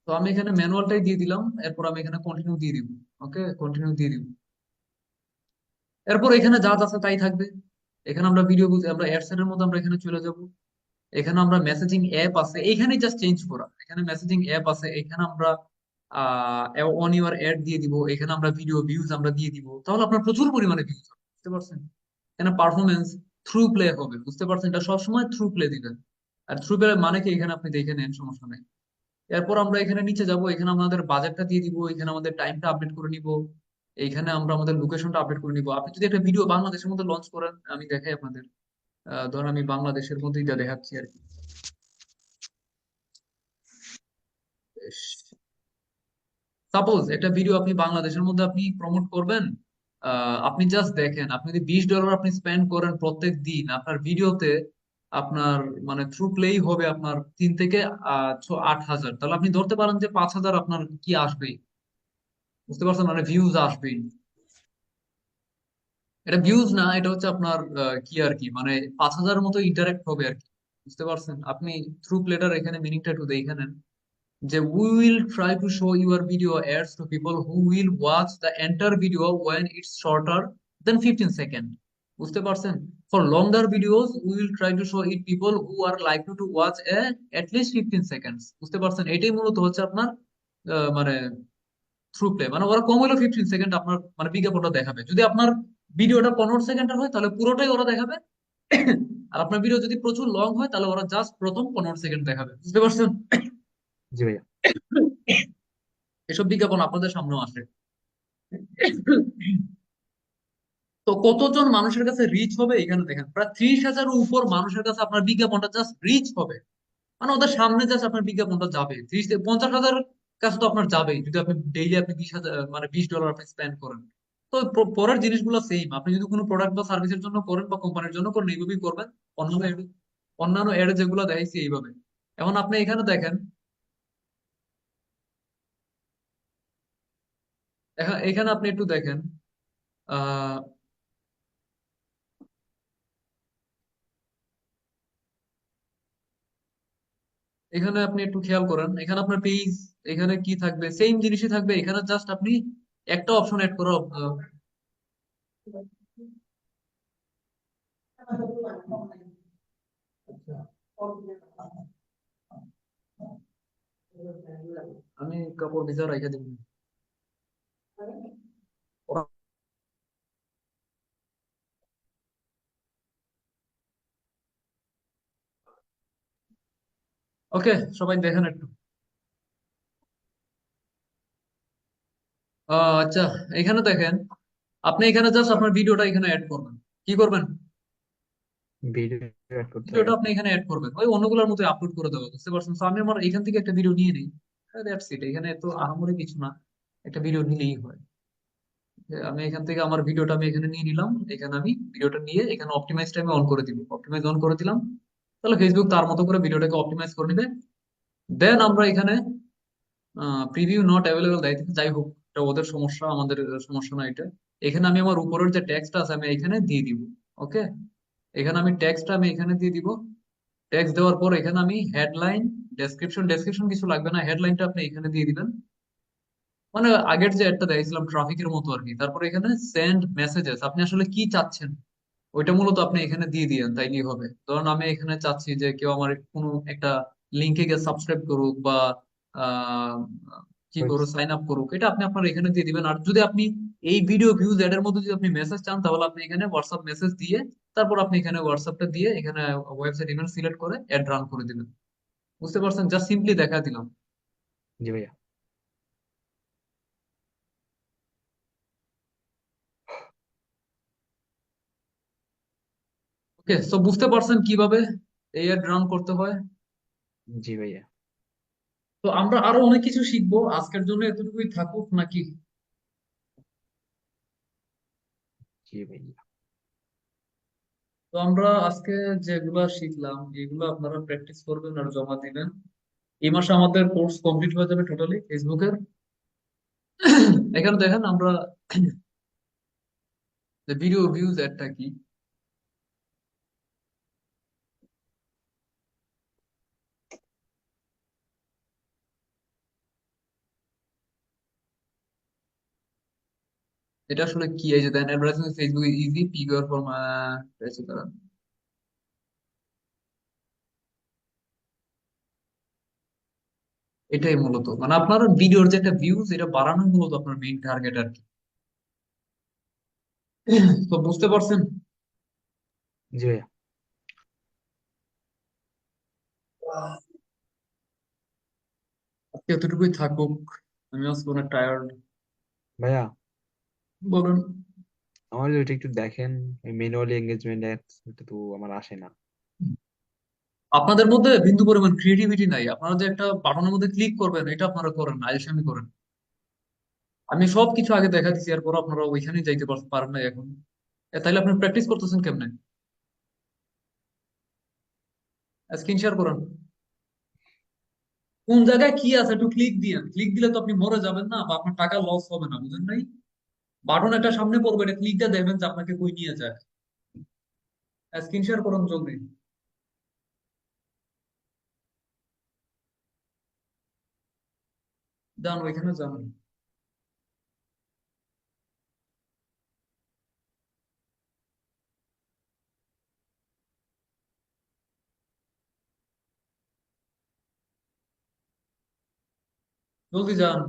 তো আমি এখানে ম্যানুয়ালটাই দিয়ে দিলাম, এরপর আমি এখানে কন্টিনিউ দিয়ে দিব। ওকে, কন্টিনিউ দিয়ে দিব। এরপর এখানে যা যা আছে তাই থাকবে। এখানে আমরা ভিডিও, আমরা অ্যাডসেট এর মধ্যে আমরা এখানে চলে যাব। এখানে আমরা মেসেজিং অ্যাপ আছে, এখানে জাস্ট চেঞ্জ করা, এখানে মেসেজিং অ্যাপ আছে, এখানে আমরা অন ইউর অ্যাড দিয়ে দিব, এখানে আমরা ভিডিও ভিউজ আমরা দিয়ে দিব, তাহলে আপনার প্রচুর পরিমাণে ভিউজ হবে, বুঝতে পারছেন? এখানে পারফরমেন্স থ্রু প্লে হবে, বুঝতে পারছেন? এটা সবসময় থ্রু প্লে দিবেন। আর থ্রু প্লে মানে কি, এখানে আপনি দেখে নেন, সমস্যা নেই। এরপর আমরা এখানে নিচে যাব, এখানে আমাদের বাজেটটা দিয়ে দিব, এখানে আমাদের টাইমটা আপডেট করে নিব, এইখানে আমরা আমাদের লোকেশনটা আপডেট করে নিব। আপনি যদি একটা ভিডিও বাংলাদেশের মধ্যে লঞ্চ করেন, আমি দেখাই আপনাদের, ধরেন আমি বাংলাদেশের মধ্যেই যা দেখাচ্ছি আর কি। সাপোজ একটা ভিডিও আপনি বাংলাদেশের মধ্যে আপনি প্রমোট করবেন, আপনি জাস্ট দেখেন, আপনি যদি $20 আপনি স্পেন্ড করেন প্রত্যেক দিন আপনার ভিডিওতে, আপনার মানে থ্রু প্লেই হবে আপনার 3 থেকে 8,000, তাহলে আপনি ধরতে পারেন যে 5,000 আপনার কি আসবেই, বুঝতে পারছেন? মানে ভিউজ আসবেই। এটা ভিউজ না, এটা হচ্ছে আপনার কি আর কি, মানে 5,000 মতো ইন্টারেক্ট হবে আর কি, বুঝতে পারছেন? আপনি থ্রু প্লেটার এখানে মিনিংটা একটু দেখে নেন, যে we will try to show your video ads to people who will watch the entire video when it's shorter than 15 second. বুঝতে পারছেন? For longer videos we will try to show it people who are like to watch at least 15 seconds. বুঝতে পারছেন? এটাই মূলত হচ্ছে আপনার মানে through play, মানে ওরা কম হলেও 15 সেকেন্ড আপনার মানে বিজ্ঞাপনটা দেখাবে। যদি আপনার ভিডিওটা 15 সেকেন্ডের হয় তাহলে পুরোটাই ওরা দেখাবে। আর আপনার ভিডিও যদি প্রচুর লং হয় তাহলে ওরা জাস্ট প্রথম 15 সেকেন্ড দেখাবে। বুঝতে পারছেন? জি ভাইয়া। এসব বিজ্ঞাপন আপনাদের সামনেও আসে। তো কতজন মানুষের কাছে রিচ হবে এখানে দেখেন, প্রায় 30,000 উপর মানুষের কাছে আপনার বিজ্ঞাপনটা জাস্ট রিচ হবে। মানে ওদের সামনে জাস্ট আপনার বিজ্ঞাপনটা যাবে, 30 থেকে 50,000 কাছে তো আপনার যাবেই যদি আপনি ডেইলি আপনি 20,000 মানে $20 আপনি স্পেন্ড করেন। তো পরের জিনিসগুলো সেম, আপনি যদি কোনো প্রোডাক্ট বা সার্ভিসের জন্য করেন বা কোম্পানির জন্য করেন এইভাবেই করবেন। অন্যান্য অন্যান্য এড যেগুলো দেখাইছি এইভাবে। এখন আপনি এখানে দেখেন, এখানে আপনি একটু দেখেন, আহ এখানে আপনি একটু খেয়াল করেন, এখানে আপনার পেজ, এখানে কি থাকবে, সেম জিনিসই থাকবে। এখানে জাস্ট আপনি একটা অপশন এড করা আমি কাপড় ভিজা রেখে দিব। ওকে, সবাই দেখেন একটু। আচ্ছা, এখানে দেখেন, আপনি এখানে জাস্ট আপনার ভিডিওটা এখানে অ্যাড করবেন। কি করবেন? ভিডিও অ্যাড করতে হবে। ভিডিওটা আপনি এখানে অ্যাড করবেন, ওই অন্যগুলোর মতো আপলোড করে দেবো। বুঝতে পারছেন? So আমি আমার এখান থেকে একটা ভিডিও নিয়ে নিই, দ্যাটস ইট। এখানে তো আহামরি কিছু না, একটা ভিডিও নিলেই হয়। যে আমি এখান থেকে আমার ভিডিওটা আমি এখানে নিয়ে নিলাম, এখানে আমি ভিডিওটা নিয়ে এখানে অপটিমাইজটা আমি অন করে দিব, অপটিমাইজ অন করে দিলাম। তাহলে ফেসবুক তার মতো করে ভিডিওটাকে অপটিমাইজ করে নেবে। দেন আমরা এখানে প্রিভিউ নট অ্যাভেলেবল দেয়, যাই হোক এটা ওদের সমস্যা, আমাদের সমস্যা না এটা। এখানে আমি আমার উপরের যে টেক্সটটা আছে আমি এখানে দিয়ে দিব। ওকে, এখানে আমি টেক্সটটা আমি এখানে দিয়ে দিব। টেক্সট দেওয়ার পর এখানে আমি হেডলাইন, ডেসক্রিপশন, ডেসক্রিপশন কিছু লাগবে না, হেডলাইনটা আপনি এখানে দিয়ে দিবেন। মানে আগের যে একটা দেখছিলাম ট্রাফিকের মতো আর কি। তারপরে এখানে সেন্ড মেসেজেস, আপনি আসলে কি চাচ্ছেন ওইটা মূলত আপনি এখানে দিয়ে দিয়েন, তাইলেই হবে। ধরুন আমি এখানে চাচ্ছি যে কেউ আমার কোনো একটা লিঙ্কে গিয়ে সাবস্ক্রাইব করুক বা আহ, কি করুক, সাইন আপ করুক, এটা আপনি আপনার এখানে দিয়ে দিবেন। আর যদি আপনি এই ভিডিও ভিউজ এড এর মধ্যে যদি আপনি মেসেজ চান তাহলে আপনি এখানে হোয়াটসঅ্যাপ মেসেজ দিয়ে তারপর আপনি এখানে হোয়াটসঅ্যাপটা দিয়ে এখানে ওয়েবসাইট ইমেল সিলেক্ট করে অ্যাড রান করে দিবেন। বুঝতে পারছেন? জাস্ট সিম্পলি দেখা দিলাম। জি ভাইয়া। ওকে, সো বুঝতে পারছেন কিভাবে এই অ্যাড রান করতে হয়। জি ভাইয়া। তো আমরা আরো অনেক কিছু শিখবো, আজকের জন্য এতটুকুই থাকুক নাকি? জি ভাইয়া। তো আমরা আজকে যেগুলা শিখলাম এগুলো আপনারা প্র্যাকটিস করবেন আর জমা দিবেন। এই মাসে আমাদের কোর্স কমপ্লিট হয়ে যাবে টোটালি ফেসবুকের। এখানে দেখেন আমরা যে ভিডিও ভিউজ একটা কি, এটা আসলে কি, এই যে then advertising Facebook is pure for এটাই মূলত মানে আপনার ভিডিওর যে একটা ভিউজ এটা বাড়ানো মূলত আপনার মেইন টার্গেট আর কি। তো বুঝতে পারছেন? জি ভাইয়া। আজকে এতটুকুই থাকুক, আমি আজকে অনেক টায়ার্ড। ভাইয়া, বলুন। আমার ওইটা একটু দেখেন, ম্যানুয়ালি এঙ্গেজমেন্ট অ্যাডস এটা তো আমার আসে না। আপনাদের মধ্যে বিন্দু পরিমাণ ক্রিয়েটিভিটি নাই, আপনারা যে একটা বাটনের মধ্যে ক্লিক করবেন এটা আপনারা করেন না, আলসেমি করেন। আমি সব কিছু আগে দেখা দিচ্ছি, এরপর আপনারা ওইখানেই যাইতে পারেন না এখন। তাইলে আপনি প্র্যাকটিস করতেছেন কেমনে? স্ক্রিন শেয়ার করেন। কোন জায়গায় কি আছে একটু ক্লিক দিয়ে, ক্লিক দিলে তো আপনি মরে যাবেন না বা আপনার টাকা লস হবে না, বুঝেন নাই? বাটন একটা সামনে পড়বে, এটা ক্লিক দিয়ে দেখবেন যে আপনাকে কই নিয়ে যায়। স্ক্রিন শেয়ার করুন জলদি। যান ওইখানে যান। জলদি যান।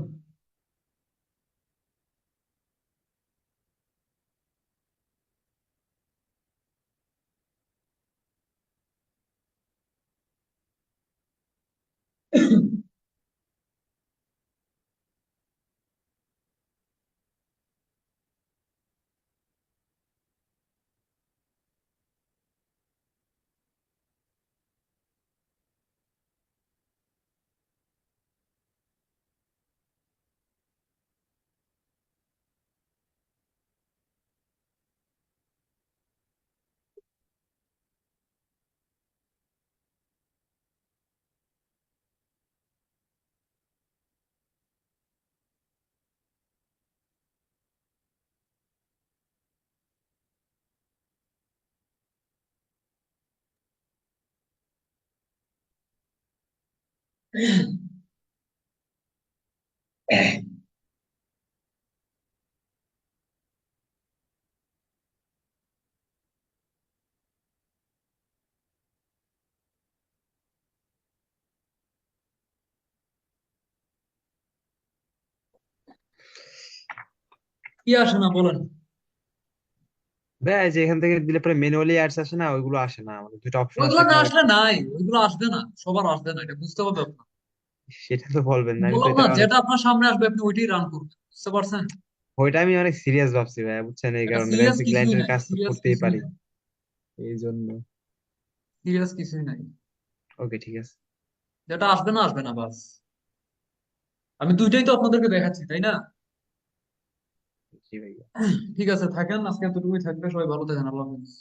কি আসে না বলেন? ভাই যে এখান থেকে দিলে পরে ম্যানুয়ালি অ্যাডস আসে না, ওইগুলো আসে না, মানে দুটো অপশন ওইগুলো আসলে না তোমার আসলে নাই, ওইগুলো আসবে না, সবার আসবে না, এটা বুঝতে হবে আপনার। সেটা তো বলবেন না, আমি তো বললাম এটা না, অনেক, যেটা আপনার সামনে আসবে আপনি ওইটাই রান করবেন, বুঝতে পারছেন? ওইটা আমি অনেক সিরিয়াস ভাবছি ভাই, বুঝছেন, এই এটা কারণে দেখা সিরিয়াস যাচ্ছে কিছুই ক্লায়েন্টের নাই, কাজ তো সিরিয়াস করতেই কিছুই পারি, নাই, এই জন্য। সিরিয়াস কিছুই নাই। ওকে ঠিক আছে। যেটা আসবে না আসবে না, বাস। আমি দুইটাই তো আপনাদেরকে দেখাচ্ছি, তাই না? জি ভাই। ঠিক আছে, থাকেন, আজকে এতটুকুই থাকবে, সবাই ভালো থাকেন, আল্লাহ হাফেজ।